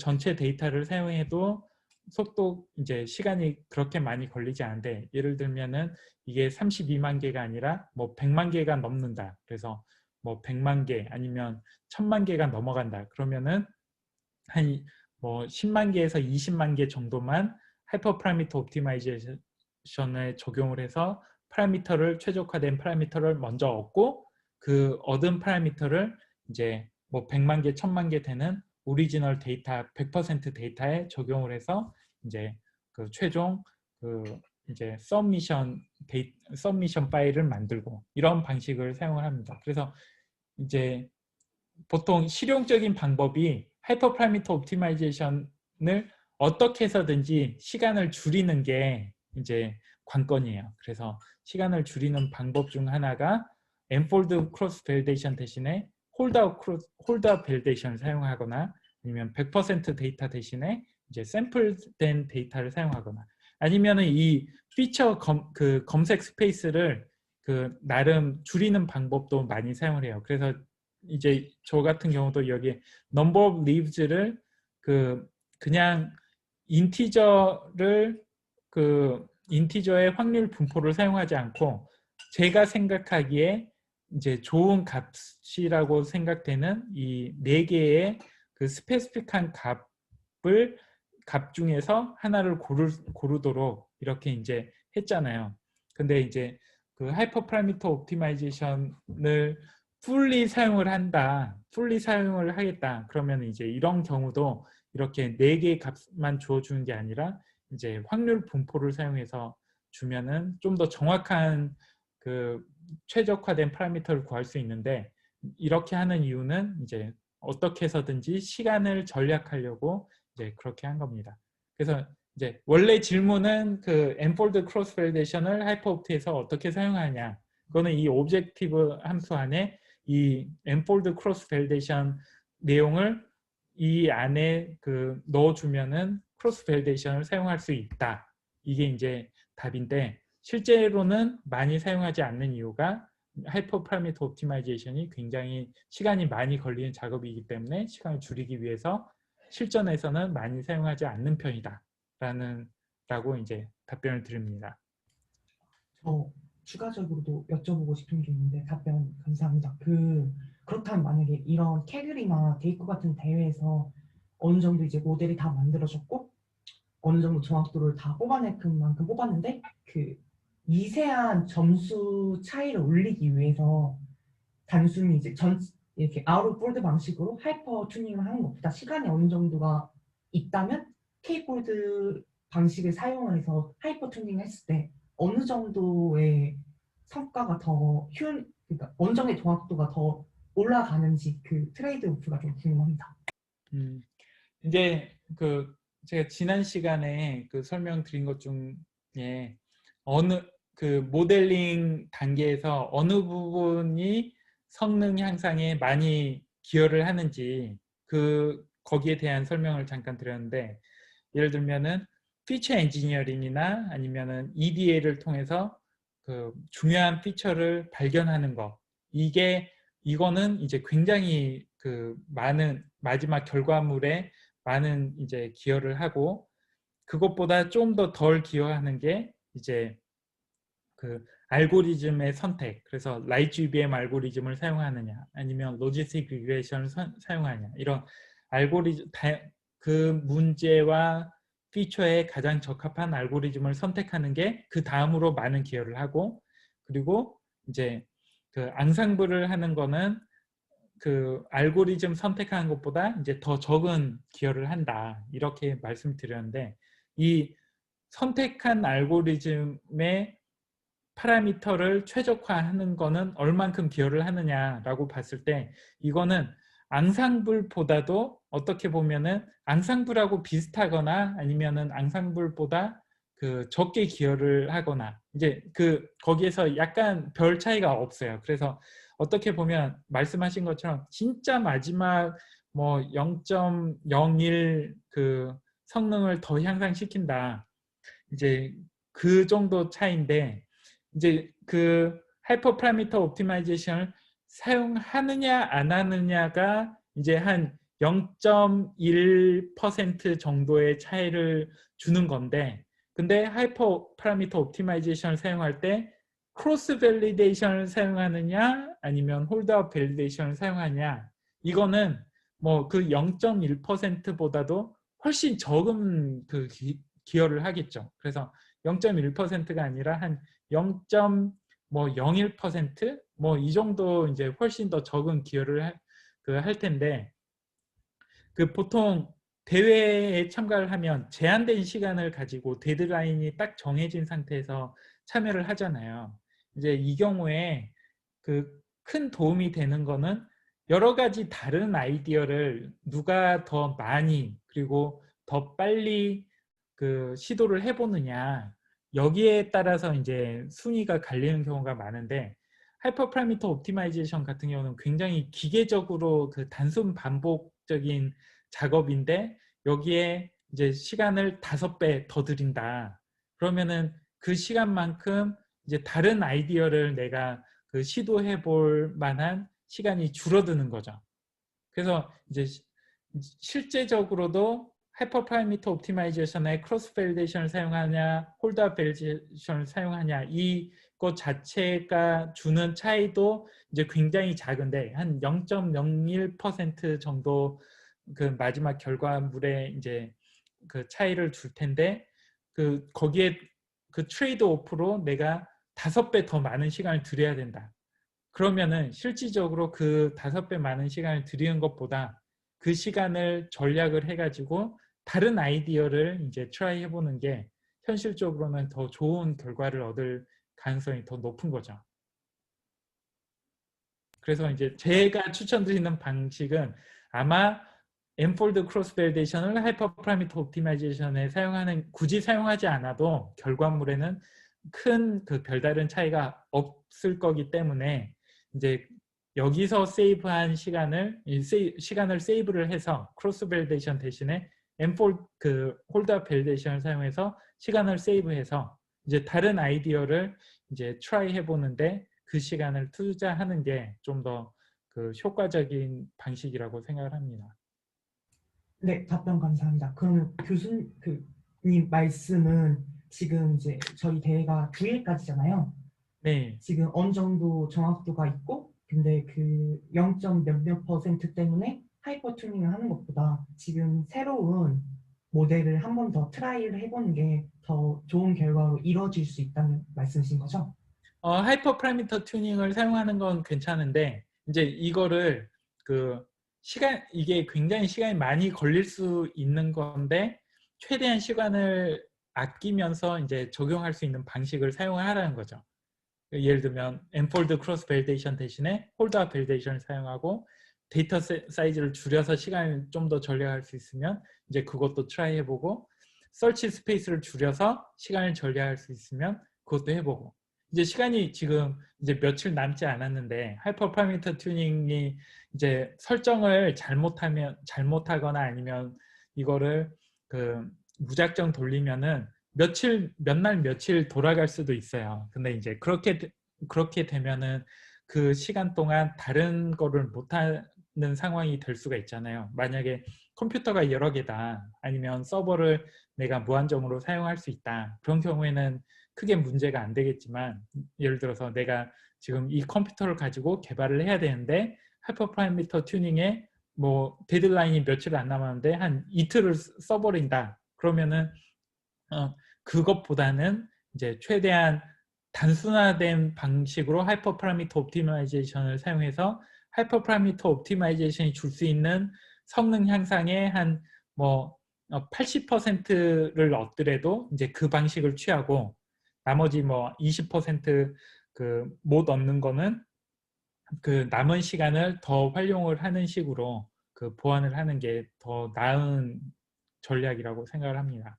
Speaker 1: 전체 데이터를 사용해도 속도 이제 시간이 그렇게 많이 걸리지 않은데 예를 들면은 이게 32만 개가 아니라 100만 개가 넘는다. 그래서 100만 개 아니면 1000만 개가 넘어간다. 그러면은 한 10만 개에서 20만 개 정도만 하이퍼 파라미터 옵티마이제이션에 적용을 해서 최적화된 파라미터를 먼저 얻고 그 얻은 파라미터를 이제 100만 개, 1000만 개 되는 오리지널 데이터 100% 데이터에 적용을 해서 이제 최종 이제 서미션 파일을 만들고 이런 방식을 사용을 합니다. 그래서 이제 보통 실용적인 방법이 하이퍼 파라미터 옵티마이제이션을 어떻게 해서든지 시간을 줄이는 게 이제 관건이에요. 그래서 시간을 줄이는 방법 중 하나가 nfold 크로스 밸리데이션 대신에 홀드아웃 밸리데이션을 사용하거나 아니면 100% 데이터 대신에 이제 샘플된 데이터를 사용하거나 아니면은 이 피처 검색 스페이스를 나름 줄이는 방법도 많이 사용을 해요. 그래서 이제 저 같은 경우도 여기에 number of leaves를 그냥 인티저의 확률 분포를 사용하지 않고 제가 생각하기에 이제 좋은 값이라고 생각되는 이 4개의 스페시픽한 값 중에서 하나를 고르도록 이렇게 이제 했잖아요. 근데 이제 하이퍼 파라미터 옵티마이제이션을 풀리 사용을 하겠다. 그러면 이제 이런 경우도 이렇게 4개의 값만 주어주는 게 아니라 이제 확률 분포를 사용해서 주면은 좀 더 정확한 최적화된 파라미터를 구할 수 있는데 이렇게 하는 이유는 이제 어떻게 해서든지 시간을 절약하려고 이제 그렇게 한 겁니다. 그래서 이제 원래 질문은 그 엔폴드 크로스 밸리데이션을 하이퍼옵트에서 어떻게 사용하냐. 그거는 이 오브젝티브 함수 안에 이 엔폴드 크로스 밸리데이션 내용을 이 안에 그 넣어주면은 크로스 밸리데이션을 사용할 수 있다. 이게 이제 답인데 실제로는 많이 사용하지 않는 이유가 하이퍼 파라미터 옵티마이제이션이 굉장히 시간이 많이 걸리는 작업이기 때문에 시간을 줄이기 위해서 실전에서는 많이 사용하지 않는 편이다. 라고 이제 답변을 드립니다.
Speaker 2: 저 추가적으로도 여쭤보고 싶은 게 있는데 답변 감사합니다. 그렇다면 만약에 이런 캐글이나 데이코 같은 대회에서 어느 정도 이제 모델이 다 만들어졌고 어느 정도 정확도를 다 뽑아낼 만큼 뽑았는데 그 미세한 점수 차이를 올리기 위해서 단순히 이제 이렇게 아웃 오브 볼드 방식으로 하이퍼 튜닝을 하는 것보다 시간이 어느 정도가 있다면 K볼드 방식을 사용해서 하이퍼 튜닝을 했을 때 어느 정도의 성과가 그러니까 어느 정도의 정확도가 더 올라가는지 그 트레이드 오프가 좀 궁금합니다.
Speaker 1: 이제 그 제가 지난 시간에 그 설명드린 것 중에 어느 그 모델링 단계에서 어느 부분이 성능 향상에 많이 기여를 하는지 거기에 대한 설명을 잠깐 드렸는데 예를 들면은 피처 엔지니어링이나 아니면은 EDA를 통해서 그 중요한 피처를 발견하는 거 이거는 이제 굉장히 그 많은 마지막 결과물에 많은 이제 기여를 하고 그것보다 좀 더 덜 기여하는 게 이제 그 알고리즘의 선택 그래서 라이트GBM 알고리즘을 사용하느냐 아니면 로지스틱 리그레이션을 사용하느냐 이런 알고리즘 그 문제와 피처에 가장 적합한 알고리즘을 선택하는 게 그 다음으로 많은 기여를 하고 그리고 이제 그 앙상블을 하는 거는 그 알고리즘 선택하는 것보다 이제 더 적은 기여를 한다 이렇게 말씀드렸는데 이 선택한 알고리즘의 파라미터를 최적화하는 거는 얼만큼 기여를 하느냐라고 봤을 때 이거는 앙상블보다도 어떻게 보면은 앙상블하고 비슷하거나 아니면은 앙상블보다 그 적게 기여를 하거나 이제 거기에서 약간 별 차이가 없어요. 그래서 어떻게 보면 말씀하신 것처럼 진짜 마지막 뭐 0.01 그 성능을 더 향상시킨다. 이제 그 정도 차이인데 이제 그 하이퍼 파라미터 옵티마이제이션을 사용하느냐 안 하느냐가 이제 한 0.1% 정도의 차이를 주는 건데 근데 하이퍼 파라미터 옵티마이제이션을 사용할 때 크로스 밸리데이션을 사용하느냐 아니면 홀드아웃 밸리데이션을 사용하느냐 이거는 뭐 그 0.1%보다도 훨씬 적은 그 기여를 하겠죠. 그래서 0.1%가 아니라 한 0.01% 뭐 이 정도 이제 훨씬 더 적은 기여를 할 텐데 그 보통 대회에 참가를 하면 제한된 시간을 가지고 데드라인이 딱 정해진 상태에서 참여를 하잖아요. 이제 이 경우에 그 큰 도움이 되는 거는 여러 가지 다른 아이디어를 누가 더 많이 그리고 더 빨리 그 시도를 해보느냐 여기에 따라서 이제 순위가 갈리는 경우가 많은데 하이퍼 파라미터 옵티마이제이션 같은 경우는 굉장히 기계적으로 그 단순 반복적인 작업인데 여기에 이제 시간을 5배 더 들인다. 그러면은 그 시간만큼 이제 다른 아이디어를 내가 그 시도해 볼 만한 시간이 줄어드는 거죠. 그래서 이제 실제적으로도 하이퍼 파라미터 옵티마이제이션에 크로스 밸리데이션을 사용하냐 홀드아웃 밸리데이션을 사용하냐 이것 자체가 주는 차이도 이제 굉장히 작은데 한 0.01% 정도 그 마지막 결과물에 이제 그 차이를 줄 텐데 거기에 그 트레이드 오프로 내가 5배 더 많은 시간을 들여야 된다. 그러면은 실질적으로 그 5배 많은 시간을 들이는 것보다 그 시간을 전략을 해가지고 다른 아이디어를 이제 트라이 해보는 게 현실적으로는 더 좋은 결과를 얻을 가능성이 더 높은 거죠. 그래서 이제 제가 추천드리는 방식은 아마 엔폴드 크로스 밸리데이션을 하이퍼 파라미터 옵티마이제이션에 굳이 사용하지 않아도 결과물에는 큰 그 별다른 차이가 없을 거기 때문에 이제 여기서 세이브한 시간을 세이브를 해서 크로스 밸리데이션 대신에 엔폴드 그 홀드업 밸리데이션을 사용해서 시간을 세이브해서 이제 다른 아이디어를 이제 트라이 해보는데 그 시간을 투자하는 게 좀 더 그 효과적인 방식이라고 생각을 합니다.
Speaker 2: 네, 답변 감사합니다. 그러면 교수님 말씀은 지금 이제 저희 대회가 9일까지잖아요.
Speaker 1: 네,
Speaker 2: 지금 어느 정도 정확도가 있고, 근데 그 0. 몇몇 퍼센트 때문에 하이퍼 튜닝을 하는 것보다 지금 새로운 모델을 한 번 더 트라이를 해보는 게 더 좋은 결과로 이루어질 수 있다는 말씀이신 거죠?
Speaker 1: 하이퍼 파라미터 튜닝을 사용하는 건 괜찮은데 이제 이거를 그 이게 굉장히 시간이 많이 걸릴 수 있는 건데 최대한 시간을 아끼면서 이제 적용할 수 있는 방식을 사용하라는 거죠. 예를 들면 엔폴드 크로스 밸리데이션 대신에 홀드업 밸리데이션을 사용하고 데이터 사이즈를 줄여서 시간을 좀 더 절약할 수 있으면 이제 그것도 트라이 해보고 서치 스페이스를 줄여서 시간을 절약할 수 있으면 그것도 해보고 이제 시간이 지금 이제 며칠 남지 않았는데 하이퍼 파라미터 튜닝이 이제 설정을 잘못하거나 아니면 이거를 그 무작정 돌리면은 몇 날 며칠 돌아갈 수도 있어요. 근데 이제 그렇게 되면은 그 시간 동안 다른 거를 못하는 상황이 될 수가 있잖아요. 만약에 컴퓨터가 여러 개다 아니면 서버를 내가 무한정으로 사용할 수 있다. 그런 경우에는 크게 문제가 안 되겠지만 예를 들어서 내가 지금 이 컴퓨터를 가지고 개발을 해야 되는데 하이퍼 파라미터 튜닝에 뭐 데드라인이 며칠 안 남았는데 한 이틀을 써버린다. 그러면은 그것보다는 이제 최대한 단순화된 방식으로 하이퍼 파라미터 옵티마이제이션을 사용해서 하이퍼 파라미터 옵티마이제이션이 줄 수 있는 성능 향상의 한 뭐 80%를 얻더라도 이제 그 방식을 취하고 나머지 뭐 20% 못 얻는 거는 그 남은 시간을 더 활용을 하는 식으로 그 보완을 하는 게 더 나은 전략이라고 생각을 합니다.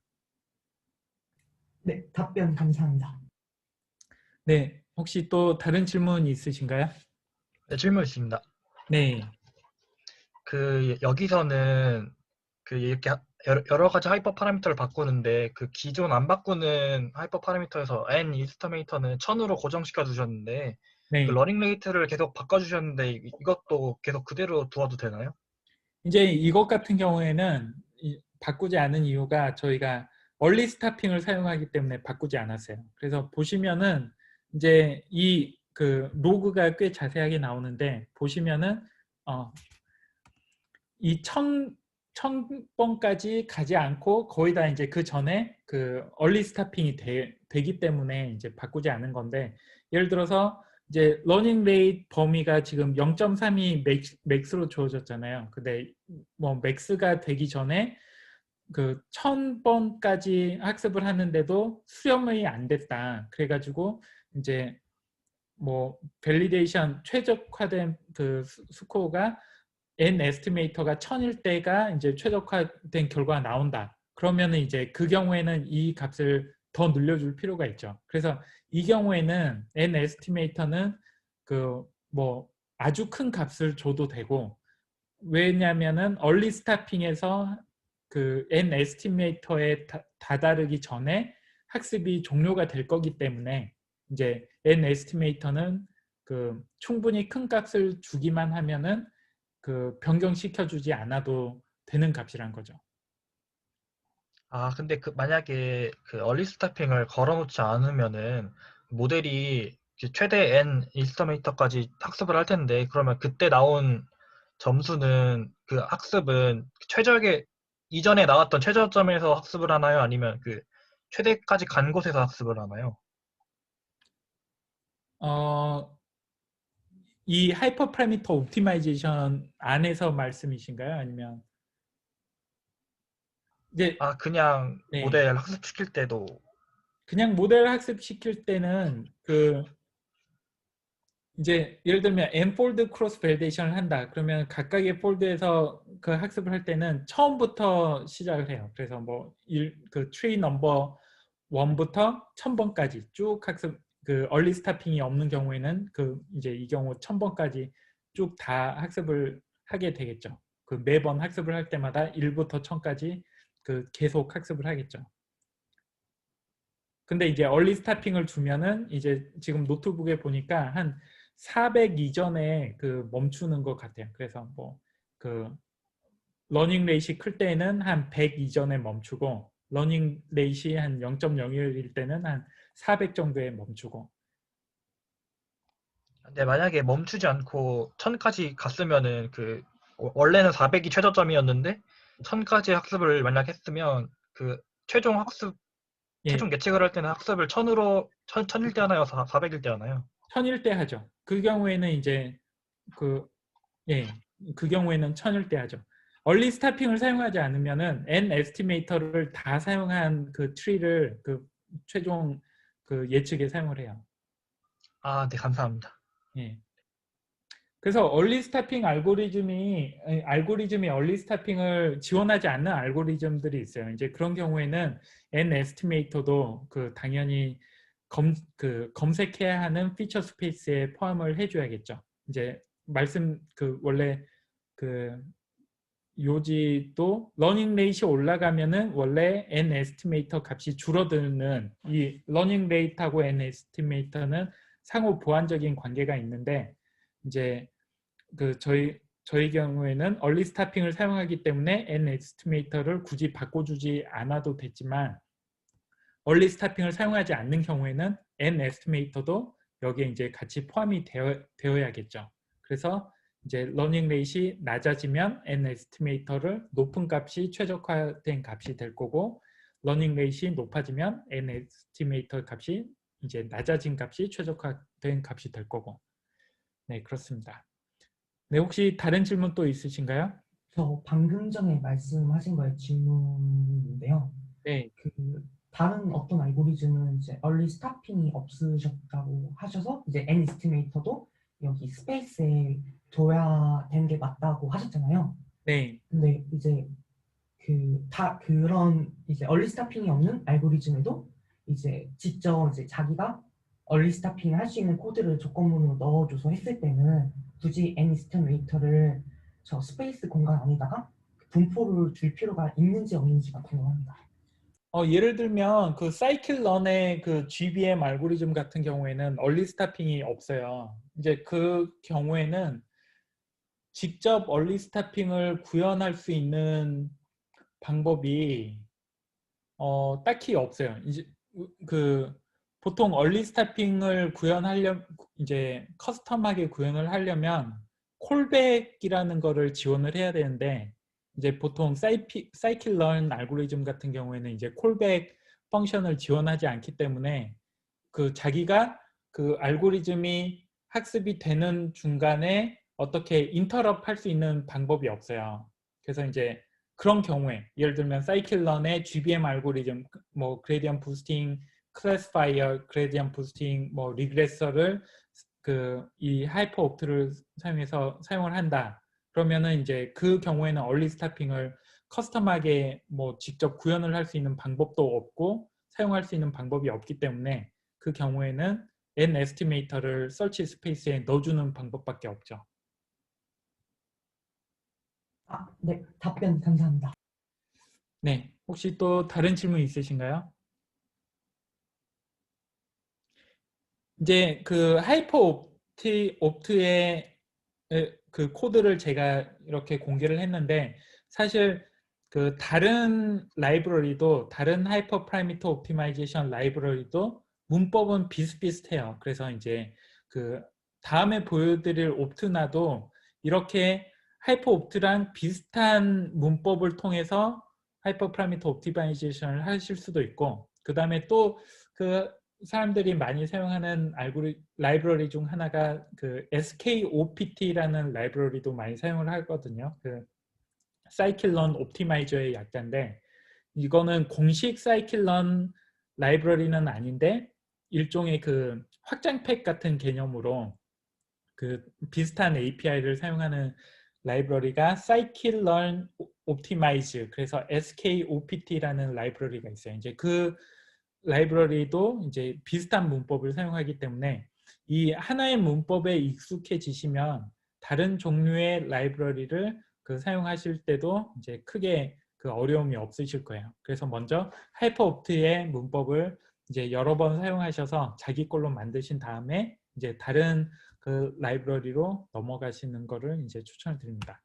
Speaker 2: 네, 답변 감사합니다.
Speaker 1: 네, 혹시 또 다른 질문 있으신가요?
Speaker 3: 네, 질문 있습니다.
Speaker 1: 네,
Speaker 3: 그 여기서는 그 이렇게 여러 가지 하이퍼 파라미터를 바꾸는데 그 기존 안 바꾸는 하이퍼 파라미터에서 n 이스터메이터는 1000으로 고정시켜 두셨는데 그
Speaker 1: 네.
Speaker 3: 러닝 레이트를 계속 바꿔주셨는데 이것도 계속 그대로 두어도 되나요?
Speaker 1: 이제 이것 같은 경우에는 바꾸지 않은 이유가 저희가 얼리 스타핑을 사용하기 때문에 바꾸지 않았어요. 그래서 보시면은 이제 이 그 로그가 꽤 자세하게 나오는데 보시면은 이 1000번까지 가지 않고 거의 다 이제 그 전에 그 얼리 스타핑이 되기 때문에 이제 바꾸지 않은 건데 예를 들어서 이제 러닝 레이트 범위가 지금 0.3이 맥스로 주어졌잖아요. 근데 뭐 맥스가 되기 전에 그 1000번까지 학습을 하는데도 수렴이 안 됐다. 그래가지고 이제 뭐 밸리데이션 최적화된 그 스코어가 n 에스티메이터가 1000일 때가 이제 최적화된 결과가 나온다. 그러면은 이제 그 경우에는 이 값을 더 늘려줄 필요가 있죠. 그래서 이 경우에는 n 에스티메이터는 그 뭐 아주 큰 값을 줘도 되고 왜냐면은 얼리 스타핑에서 그 n 에스티메이터에 다다르기 전에 학습이 종료가 될 거기 때문에 이제 n 에스티메이터는 그 충분히 큰 값을 주기만 하면은 그 변경시켜 주지 않아도 되는 값이란 거죠.
Speaker 3: 아 근데 그 만약에 그 얼리 스타핑을 걸어놓지 않으면은 모델이 이제 최대 n 이스터메이터까지 학습을 할 텐데 그러면 그때 나온 점수는 그 학습은 최적의 이전에 나왔던 최저점에서 학습을 하나요? 아니면 그 최대까지 간 곳에서 학습을 하나요?
Speaker 1: 어, 이 하이퍼 파라미터 옵티마이제이션 안에서 말씀이신가요? 아니면 이제
Speaker 3: 아 그냥
Speaker 1: 네.
Speaker 3: 모델 학습시킬 때도
Speaker 1: 그냥 모델 학습시킬 때는 그 이제 예를 들면 n폴드 크로스 밸리데이션을 한다. 그러면 각각의 폴드에서 그 학습을 할 때는 처음부터 시작을 해요. 그래서 뭐 그 트리 넘버 1부터 1000번까지 쭉 학습, 그 얼리 스타핑이 없는 경우에는 그 이제 이 경우 1000번까지 쭉 다 학습을 하게 되겠죠. 그 매번 학습을 할 때마다 1부터 1000까지 그 계속 학습을 하겠죠. 근데 이제 얼리 스타핑을 두면은 이제 지금 노트북에 보니까 한 400 이전에 그 멈추는 것 같아요. 그래서 뭐 그 러닝 레이시 클 때는 한 100 이전에 멈추고 러닝 레이시 한 0.01일 때는 한 400 정도에 멈추고.
Speaker 3: 근데 만약에 멈추지 않고 1000까지 갔으면은 그 원래는 400이 최저점이었는데 1000까지 학습을 만약 했으면 그 최종
Speaker 1: 예,
Speaker 3: 예측을 할 때는 학습을 1000으로 1000일 때 하나요? 400일 때 하나요?
Speaker 1: 1000일 때 하죠. 그 경우에는 이제 그 예, 그 경우에는 1000일 때 하죠. 얼리 스타핑을 사용하지 않으면은 n 에스티메이터를 다 사용한 그 트리를 그 최종 그 예측에 사용을 해요.
Speaker 3: 아, 네, 감사합니다.
Speaker 1: 예. 그래서 얼리 스타핑 알고리즘이 얼리 스타핑을 지원하지 않는 알고리즘들이 있어요. 이제 그런 경우에는 n 에스티메이터도 그 당연히 검색해야 하는 피처 스페이스에 포함을 해줘야겠죠. 이제 원래 그 요지도 러닝 레이트이 올라가면은 원래 n 에스티메이터 값이 줄어드는, 이 러닝 레이트하고 n 에스티메이터는 상호 보완적인 관계가 있는데, 이제 그 저희 경우에는 얼리 스타핑을 사용하기 때문에 n 에스티메이터를 굳이 바꿔주지 않아도 됐지만, 얼리 스타핑을 사용하지 않는 경우에는 n 에스티메이터도 여기에 이제 같이 포함이 되어야겠죠. 그래서 이제 러닝 레이트이 낮아지면 n 에스티메이터를 높은 값이 최적화된 값이 될 거고, 러닝 레이트이 높아지면 n 에스티메이터 값이 이제 낮아진 값이 최적화된 값이 될 거고. 네, 그렇습니다. 네, 혹시 다른 질문 또 있으신가요?
Speaker 2: 저 방금 전에 말씀하신 거에 질문인데요.
Speaker 1: 네,
Speaker 2: 그 다른 어떤 알고리즘은 이제 얼리 스타핑이 없으셨다고 하셔서 이제 n 에스티메이터도 여기 스페이스에 둬야 되는 게 맞다고 하셨잖아요.
Speaker 1: 네,
Speaker 2: 근데 이제 그런 이제 얼리 스타핑이 없는 알고리즘에도 이제 직접 이제 자기가 얼리 스타핑을 할 수 있는 코드를 조건문으로 넣어줘서 했을 때는 굳이 n 에스티메이터를 저 스페이스 공간 안에다가 분포를 줄 필요가 있는지 없는지가 궁금합니다.
Speaker 1: 예를 들면 그 사이클런의 그 GBM 알고리즘 같은 경우에는 얼리 스타핑이 없어요. 이제 그 경우에는 직접 얼리 스타핑을 구현할 수 있는 방법이 딱히 없어요. 이제 그 보통 얼리 스타핑을 이제 커스텀하게 구현을 하려면 콜백이라는 거를 지원을 해야 되는데, 이제 보통 사이클런 알고리즘 같은 경우에는 이제 콜백 펑션을 지원하지 않기 때문에 그 자기가 그 알고리즘이 학습이 되는 중간에 어떻게 인터럽 할 수 있는 방법이 없어요. 그래서 이제 그런 경우에 예를 들면 사이클런의 GBM 알고리즘, 뭐 그레디언트 부스팅 클래시파이어, 그레디언트 부스팅 뭐 리그레서를 그 이 하이퍼 옵트를 사용해서 사용을 한다. 그러면은 이제 그 경우에는 얼리 스타핑을 커스텀하게 뭐 직접 구현을 할 수 있는 방법도 없고 사용할 수 있는 방법이 없기 때문에 그 경우에는 n 에스티메이터를 서치 스페이스에 넣어주는 방법밖에 없죠.
Speaker 2: 아, 네, 답변 감사합니다.
Speaker 1: 네, 혹시 또 다른 질문 있으신가요? 이제 그 옵트의 그 코드를 제가 이렇게 공개를 했는데, 사실 그 다른 하이퍼 프라미터 옵티마이제이션 라이브러리도 문법은 비슷비슷해요. 그래서 이제 그 다음에 보여드릴 옵트나도 이렇게 하이퍼 옵트랑 비슷한 문법을 통해서 하이퍼 프라미터 옵티마이제이션을 하실 수도 있고, 그 다음에 또 그 사람들이 많이 사용하는 라이브러리 중 하나가 그 SKOPT라는 라이브러리도 많이 사용을 하거든요. 그 사이클런 옵티마이저의 약자인데, 이거는 공식 사이클런 라이브러리는 아닌데 일종의 그 확장팩 같은 개념으로 그 비슷한 API를 사용하는 라이브러리가 Scikit-learn Optimize, 그래서 SKOPT라는 라이브러리가 있어요. 이제 그 라이브러리도 이제 비슷한 문법을 사용하기 때문에 이 하나의 문법에 익숙해지시면 다른 종류의 라이브러리를 사용하실 때도 이제 크게 그 어려움이 없으실 거예요. 그래서 먼저 하이퍼옵트의 문법을 이제 여러 번 사용하셔서 자기 걸로 만드신 다음에 이제 다른 그 라이브러리로 넘어가시는 거를 이제 추천을 드립니다.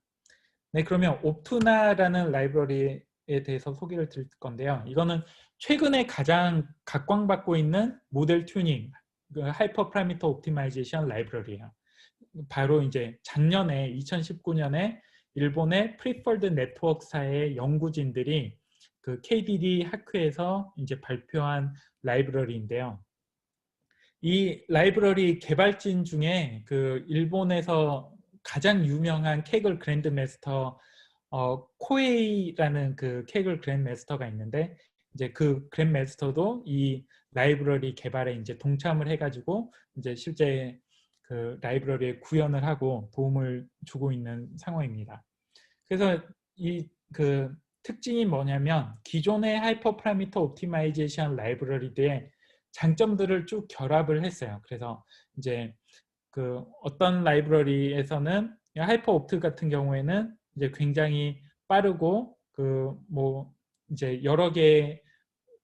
Speaker 1: 네, 그러면 옵투나라는 라이브러리에 대해서 소개를 드릴 건데요. 이거는 최근에 가장 각광받고 있는 모델 튜닝, 하이퍼 파라미터 옵티마이제이션 라이브러리예요. 바로 이제 작년에 2019년에 일본의 프리퍼드 네트워크사의 연구진들이 그 KDD 학회에서 이제 발표한 라이브러리인데요. 이 라이브러리 개발진 중에 그 일본에서 가장 유명한 케글 그랜드 마스터 코에이라는 그 케글 그랜드 마스터가 있는데, 이제 그 그랜드 마스터도 이 라이브러리 개발에 이제 동참을 해가지고 이제 실제 그 라이브러리에 구현을 하고 도움을 주고 있는 상황입니다. 그래서 이 그 특징이 뭐냐면 기존의 하이퍼 파라미터 옵티마이제이션 라이브러리들의 장점들을 쭉 결합을 했어요. 그래서 이제 그 어떤 라이브러리에서는 하이퍼 옵트 같은 경우에는 이제 굉장히 빠르고 그 뭐 이제 여러 개의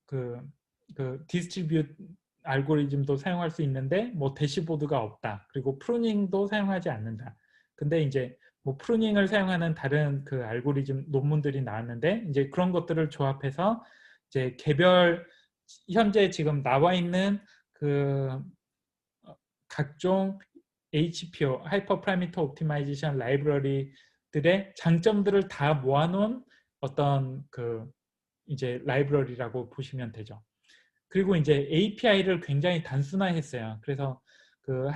Speaker 1: 그 디스트리뷰트 알고리즘도 사용할 수 있는데 뭐 대시보드가 없다. 그리고 프루닝도 사용하지 않는다. 근데 이제 뭐 프루닝을 사용하는 다른 그 알고리즘 논문들이 나왔는데 이제 그런 것들을 조합해서 이제 개별 현재 지금 나와 있는 그 각종 HPO, 하이퍼 파라미터 옵티마이제이션 라이브러리들의 장점들을 다 모아놓은 어떤 그 이제 라이브러리라고 보시면 되죠. 그리고 이제 API를 굉장히 단순화했어요. 그래서 그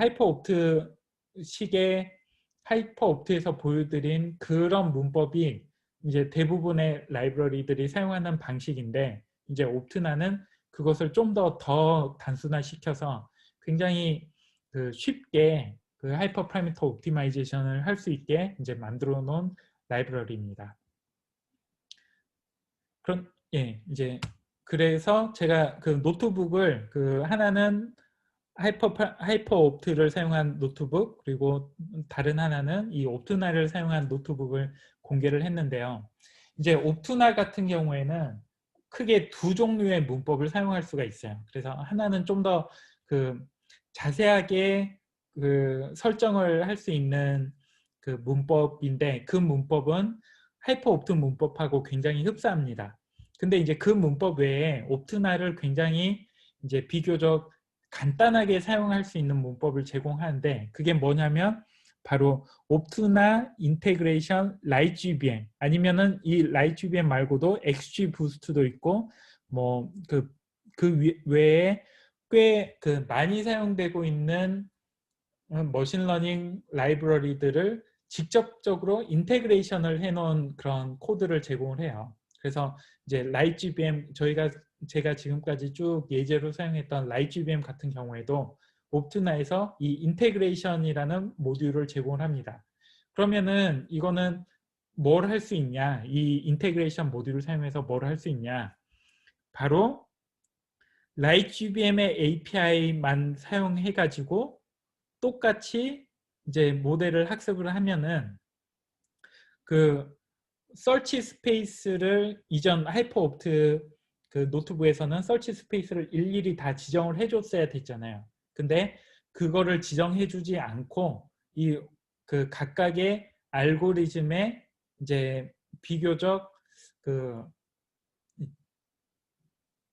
Speaker 1: 하이퍼옵트에서 보여드린 그런 문법이 이제 대부분의 라이브러리들이 사용하는 방식인데, 이제 옵트나는 그것을 좀 더 단순화시켜서 굉장히 그 쉽게 그 하이퍼 파라미터 옵티마이제이션을 할 수 있게 이제 만들어 놓은 라이브러리입니다. 그런 이제 그래서 제가 그 노트북을 그 하나는 하이퍼 옵트를 사용한 노트북, 그리고 다른 하나는 이 옵트나를 사용한 노트북을 공개를 했는데요. 이제 옵트나 같은 경우에는 크게 두 종류의 문법을 사용할 수가 있어요. 그래서 하나는 좀 더 그 자세하게 그 설정을 할 수 있는 그 문법인데, 그 문법은 하이퍼 옵트 문법하고 굉장히 흡사합니다. 근데 이제 그 문법 외에 옵트나를 굉장히 이제 비교적 간단하게 사용할 수 있는 문법을 제공하는데, 그게 뭐냐면 바로 옵트나 인테그레이션 라이트GBM, 아니면은 이 라이트GBM 말고도 XGBoost도 있고 뭐 그 외에 꽤 그 많이 사용되고 있는 머신러닝 라이브러리들을 직접적으로 인테그레이션을 해놓은 그런 코드를 제공을 해요. 그래서 이제 라이트GBM, 제가 지금까지 쭉 예제로 사용했던 라이트GBM 같은 경우에도 옵트나에서 이 인테그레이션이라는 모듈을 제공을 합니다. 그러면은 이거는 뭘 할 수 있냐? 이 인테그레이션 모듈을 사용해서 뭘 할 수 있냐? 바로 라이트GBM의 API만 사용해가지고 똑같이 이제 모델을 학습을 하면은 그 서치 스페이스를 이전 하이퍼옵트 그 노트북에서는 서치 스페이스를 일일이 다 지정을 해줬어야 됐잖아요. 근데 그거를 지정해주지 않고 이 그 각각의 알고리즘에 이제 비교적 그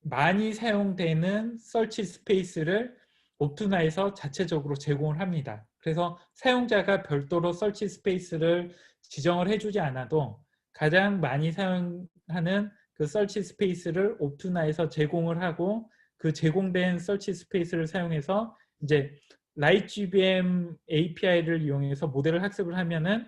Speaker 1: 많이 사용되는 서치 스페이스를 옵트나에서 자체적으로 제공을 합니다. 그래서 사용자가 별도로 서치 스페이스를 지정을 해주지 않아도 가장 많이 사용하는 그 서치 스페이스를 옵트나에서 제공을 하고, 그 제공된 서치 스페이스를 사용해서 이제 라이트GBM API를 이용해서 모델을 학습을 하면은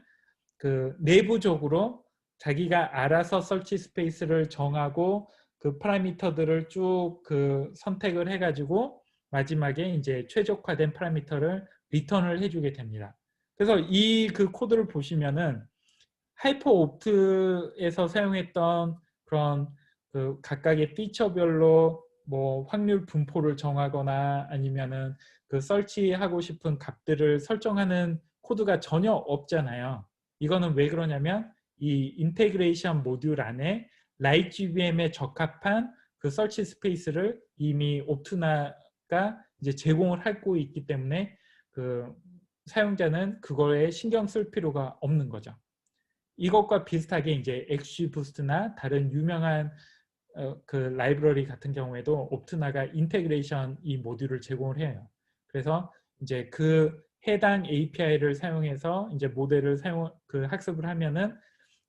Speaker 1: 그 내부적으로 자기가 알아서 서치 스페이스를 정하고 그 파라미터들을 쭉 그 선택을 해가지고 마지막에 이제 최적화된 파라미터를 리턴을 해주게 됩니다. 그래서 이 그 코드를 보시면은 하이퍼옵트에서 사용했던 그런 그 각각의 피처별로 뭐 확률 분포를 정하거나 아니면은 그 설치하고 싶은 값들을 설정하는 코드가 전혀 없잖아요. 이거는 왜 그러냐면 이 인테그레이션 모듈 안에 라이트GBM에 적합한 그 설치 스페이스를 이미 옵투나가 이제 제공을 하고 있기 때문에 그 사용자는 그거에 신경 쓸 필요가 없는 거죠. 이것과 비슷하게 이제 XGBoost나 다른 유명한 그 라이브러리 같은 경우에도 옵투나가 인테그레이션 이 모듈을 제공을 해요. 그래서 이제 그 해당 API를 사용해서 이제 모델을 학습을 하면은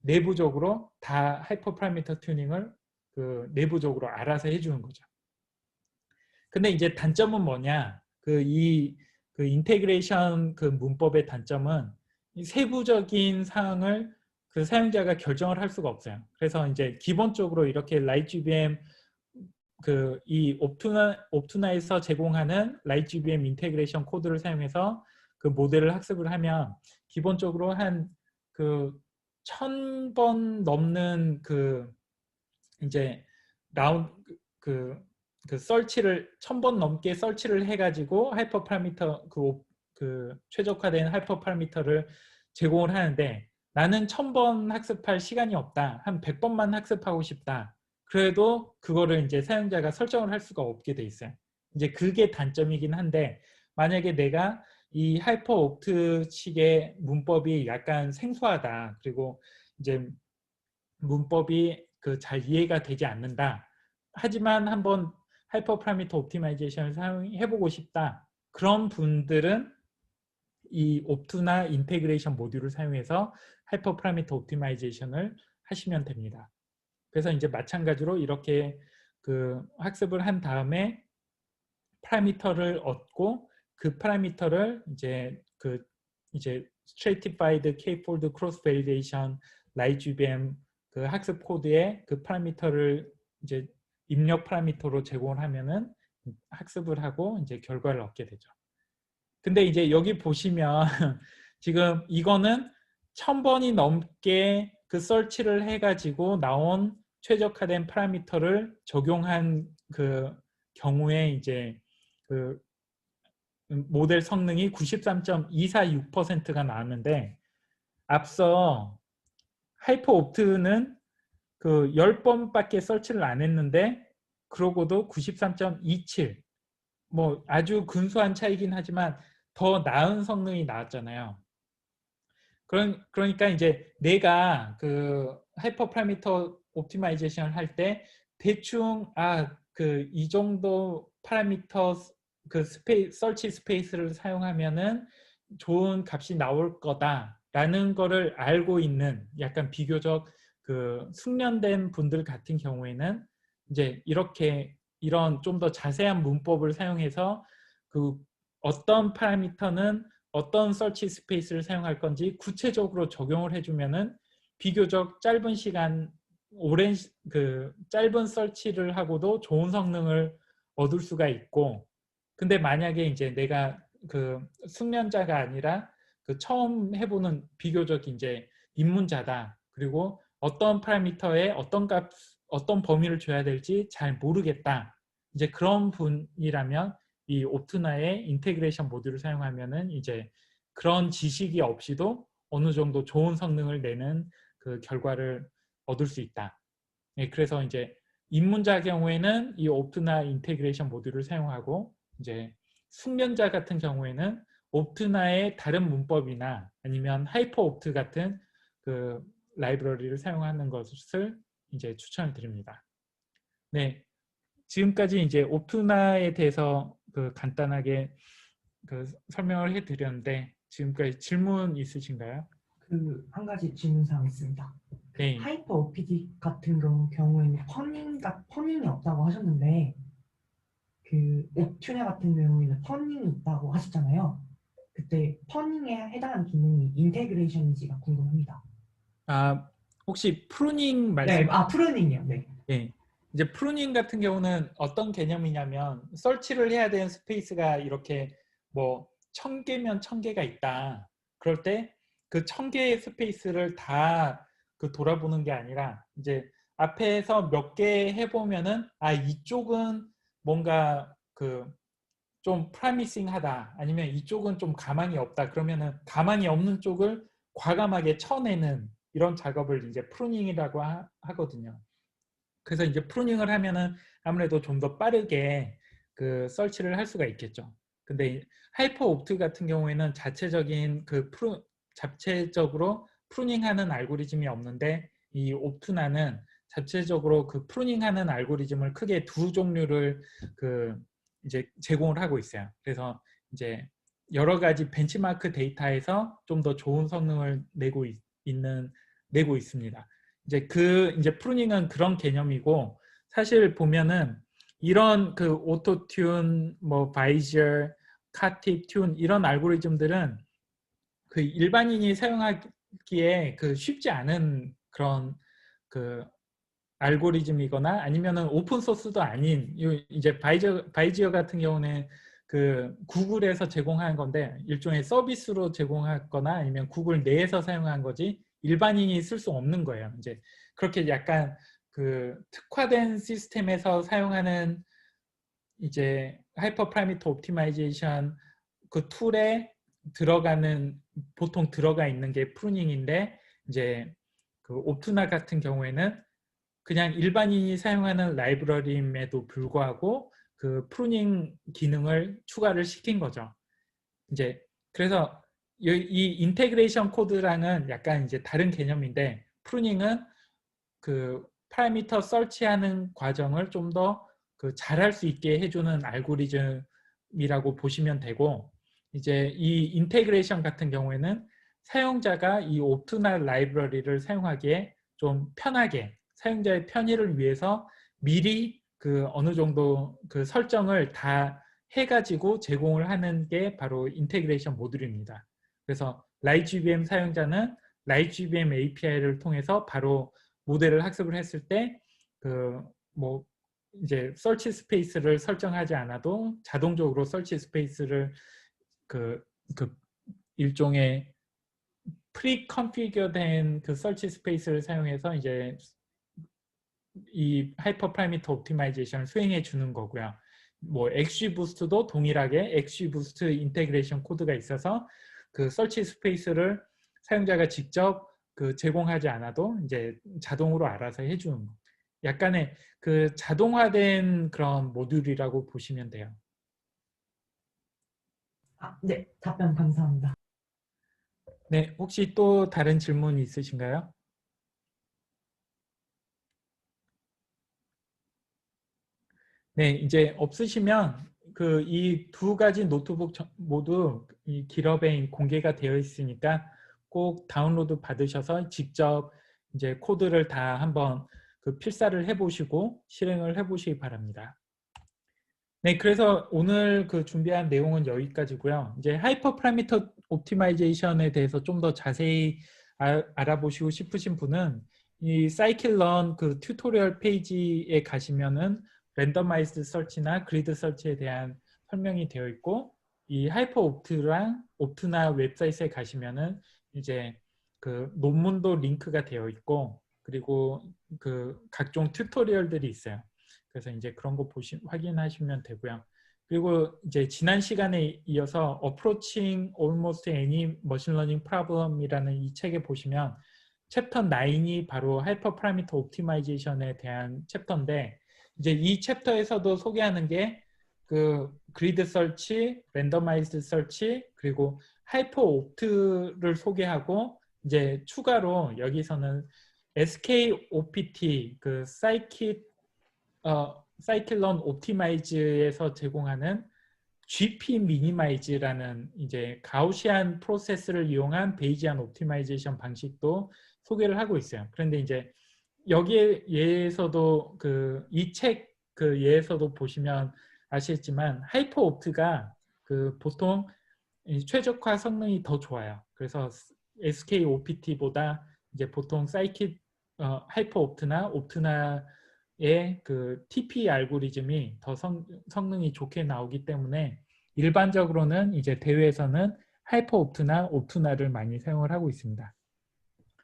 Speaker 1: 내부적으로 다 하이퍼 파라미터 튜닝을 그 내부적으로 알아서 해주는 거죠. 근데 이제 단점은 뭐냐? 그 인테그레이션 그 문법의 단점은 이 세부적인 사항을 그 사용자가 결정을 할 수가 없어요. 그래서 이제 기본적으로 이렇게 라이트GBM 그 이 옵투나에서 제공하는 라이트GBM 인테그레이션 코드를 사용해서 그 모델을 학습을 하면 기본적으로 한 그 1000번 넘는 그 이제 그 설치를 1000번 넘게 설치를 해가지고 하이퍼 파라미터 그 최적화된 하이퍼 파라미터를 제공을 하는데 나는 1000번 학습할 시간이 없다. 한 100번만 학습하고 싶다. 그래도 그거를 이제 사용자가 설정을 할 수가 없게 돼 있어요. 이제 그게 단점이긴 한데 만약에 내가 이 하이퍼 옵트 측의 문법이 약간 생소하다. 그리고 이제 문법이 그 잘 이해가 되지 않는다. 하지만 한번 하이퍼 파라미터 옵티마이제이션을 사용해보고 싶다. 그런 분들은 이 옵투나 인테그레이션 모듈을 사용해서 하이퍼 파라미터 옵티마이제이션을 하시면 됩니다. 그래서 이제 마찬가지로 이렇게 그 학습을 한 다음에 파라미터를 얻고 그 파라미터를 이제 stratified k-fold cross validation 라이트GBM 그 학습 코드에 그 파라미터를 이제 입력 파라미터로 제공을 하면은 학습을 하고 이제 결과를 얻게 되죠. 근데 이제 여기 보시면 지금 이거는 1000번이 넘게 그 설치를 해가지고 나온 최적화된 파라미터를 적용한 그 경우에 이제 그 모델 성능이 93.246%가 나왔는데 앞서 하이퍼 옵트는 그 10번밖에 설치를 안 했는데 그러고도 93.27 뭐 아주 근소한 차이긴 하지만 더 나은 성능이 나왔잖아요. 그러니까 이제 내가 그 하이퍼 파라미터 옵티마이제이션을 할 때 대충 그 이 정도 파라미터 그 설치 스페이스를 사용하면은 좋은 값이 나올 거다라는 거를 알고 있는 약간 비교적 그 숙련된 분들 같은 경우에는 이제 이런 좀 더 자세한 문법을 사용해서 그 어떤 파라미터는 어떤 설치 스페이스를 사용할 건지 구체적으로 적용을 해주면은 비교적 짧은 시간 짧은 설치를 하고도 좋은 성능을 얻을 수가 있고 근데 만약에 이제 내가 그 숙련자가 아니라 그 처음 해보는 비교적 이제 입문자다. 그리고 어떤 파라미터에 어떤 범위를 줘야 될지 잘 모르겠다. 이제 그런 분이라면 이 옵투나의 인테그레이션 모듈을 사용하면은 이제 그런 지식이 없이도 어느 정도 좋은 성능을 내는 그 결과를 얻을 수 있다. 예, 그래서 이제 입문자 경우에는 이 옵투나 인테그레이션 모듈을 사용하고 이제 숙련자 같은 경우에는 옵투나의 다른 문법이나 아니면 하이퍼 옵트 같은 그 라이브러리를 사용하는 것을 이제 추천을 드립니다. 네, 지금까지 이제 옵투나에 대해서 그 간단하게 그 설명을 해드렸는데 지금까지 질문 있으신가요?
Speaker 2: 그 한 가지 질문사항 있습니다.
Speaker 1: 네.
Speaker 2: 하이퍼 OPD 같은 경우에는 퍼닝이 없다고 하셨는데 그 옵튜나 같은 경우에는 퍼닝이 있다고 하셨잖아요. 그때 퍼닝에 해당하는 기능이 인테그레이션인지가 궁금합니다.
Speaker 1: 혹시 프루닝
Speaker 2: 네, 프루닝이요. 네.
Speaker 1: 네. 이제 프루닝 같은 경우는 어떤 개념이냐면 설치를 해야 되는 스페이스가 이렇게 뭐 1000개면 1000개가 있다. 그럴 때 그 1000개의 스페이스를 다 그 돌아보는 게 아니라 이제 앞에서 몇 개 해보면은 아 이쪽은 뭔가 그 좀 프라미싱하다 아니면 이쪽은 좀 가망이 없다 그러면은 가망이 없는 쪽을 과감하게 쳐내는 이런 작업을 이제 프루닝이라고 하거든요. 그래서 이제 프루닝을 하면은 아무래도 좀 더 빠르게 그 설치를 할 수가 있겠죠. 근데 하이퍼 옵트 같은 경우에는 자체적인 그 자체적으로 프루닝하는 알고리즘이 없는데 이 옵트나는 자체적으로 그 프루닝하는 알고리즘을 크게 두 종류를 그 이제 제공을 하고 있어요. 그래서 이제 여러 가지 벤치마크 데이터에서 좀 더 좋은 성능을 내고 있습니다. 이제 프루닝은 그런 개념이고 사실 보면은 이런 그 오토튠, 뭐 바이저, 카팁, 튠 이런 알고리즘들은 그 일반인이 사용하기에 그 쉽지 않은 그런 그 알고리즘이거나 아니면은 오픈 소스도 아닌 이제 바이지어 같은 경우는 그 구글에서 제공하는 건데 일종의 서비스로 제공하거나 아니면 구글 내에서 사용한 거지 일반인이 쓸 수 없는 거예요. 이제 그렇게 약간 그 특화된 시스템에서 사용하는 이제 하이퍼 파라미터 옵티마이제이션 그 툴에 보통 들어가 있는 게 프루닝인데 이제 그 옵투나 같은 경우에는 그냥 일반인이 사용하는 라이브러리임에도 불구하고 그 프루닝 기능을 추가를 시킨 거죠. 이제 그래서 이 인테그레이션 코드랑은 약간 이제 다른 개념인데 프루닝은 그 파라미터 설치하는 과정을 좀 더 그 잘할 수 있게 해주는 알고리즘이라고 보시면 되고 이제 이 인테그레이션 같은 경우에는 사용자가 이 옵트나 라이브러리를 사용하기에 좀 편하게 사용자의 편의를 위해서 미리 그 어느 정도 그 설정을 다 해가지고 제공을 하는 게 바로 인테그레이션 모듈입니다. 그래서 라이트GBM 사용자는 라이트GBM API를 통해서 바로 모델을 학습을 했을 때 그 뭐 이제 설치 스페이스를 설정하지 않아도 자동적으로 설치 스페이스를 그 일종의 프리 컨피규어된 그 설치 스페이스를 사용해서 이제 이 하이퍼 파라미터 옵티마이제이션을 수행해 주는 거고요. 뭐 XGBoost도 동일하게 XGBoost 인테그레이션 코드가 있어서 그 설치 스페이스를 사용자가 직접 그 제공하지 않아도 이제 자동으로 알아서 해주는 거. 약간의 그 자동화된 그런 모듈이라고 보시면 돼요.
Speaker 2: 네, 답변 감사합니다.
Speaker 1: 네, 혹시 또 다른 질문 있으신가요? 네, 이제 없으시면 그 이 두 가지 노트북 모두 이 GitHub에 공개가 되어 있으니까 꼭 다운로드 받으셔서 직접 이제 코드를 다 한번 그 필사를 해보시고 실행을 해보시기 바랍니다. 네, 그래서 오늘 그 준비한 내용은 여기까지고요. 이제 하이퍼 파라미터 옵티마이제이션에 대해서 좀 더 자세히 알아보시고 싶으신 분은 이 scikit-learn 그 튜토리얼 페이지에 가시면은 랜더마이즈드 설치나 그리드 설치에 대한 설명이 되어 있고 이 하이퍼 옵트랑 옵트나 웹사이트에 가시면은 이제 그 논문도 링크가 되어 있고 그리고 그 각종 튜토리얼들이 있어요. 그래서 이제 그런 거 확인하시면 되고요. 그리고 이제 지난 시간에 이어서 Approaching Almost Any Machine Learning Problem이라는 이 책에 보시면 챕터 9이 바로 하이퍼 파라미터 옵티마이제이션에 대한 챕터인데 이제 이 챕터에서도 소개하는 게 그 그리드 설치, 랜더마이즈드 설치, 그리고 하이퍼 옵트를 소개하고 이제 추가로 여기서는 SKOPT 그 scikit-learn 옵티마이즈에서 제공하는 GP 미니마이즈라는 이제 가우시안 프로세스를 이용한 베이지안 옵티마이제이션 방식도 소개를 하고 있어요. 그런데 이제 여기에 예에서도 그 이 책 그 예에서도 보시면 아시겠지만 하이퍼 옵트가 그 보통 최적화 성능이 더 좋아요. 그래서 SKOPT보다 이제 보통 사이킷 하이퍼 옵트나 옵트나의 그 TP 알고리즘이 더 성능이 좋게 나오기 때문에 일반적으로는 이제 대회에서는 하이퍼 옵투나, 옵투나를 많이 사용을 하고 있습니다.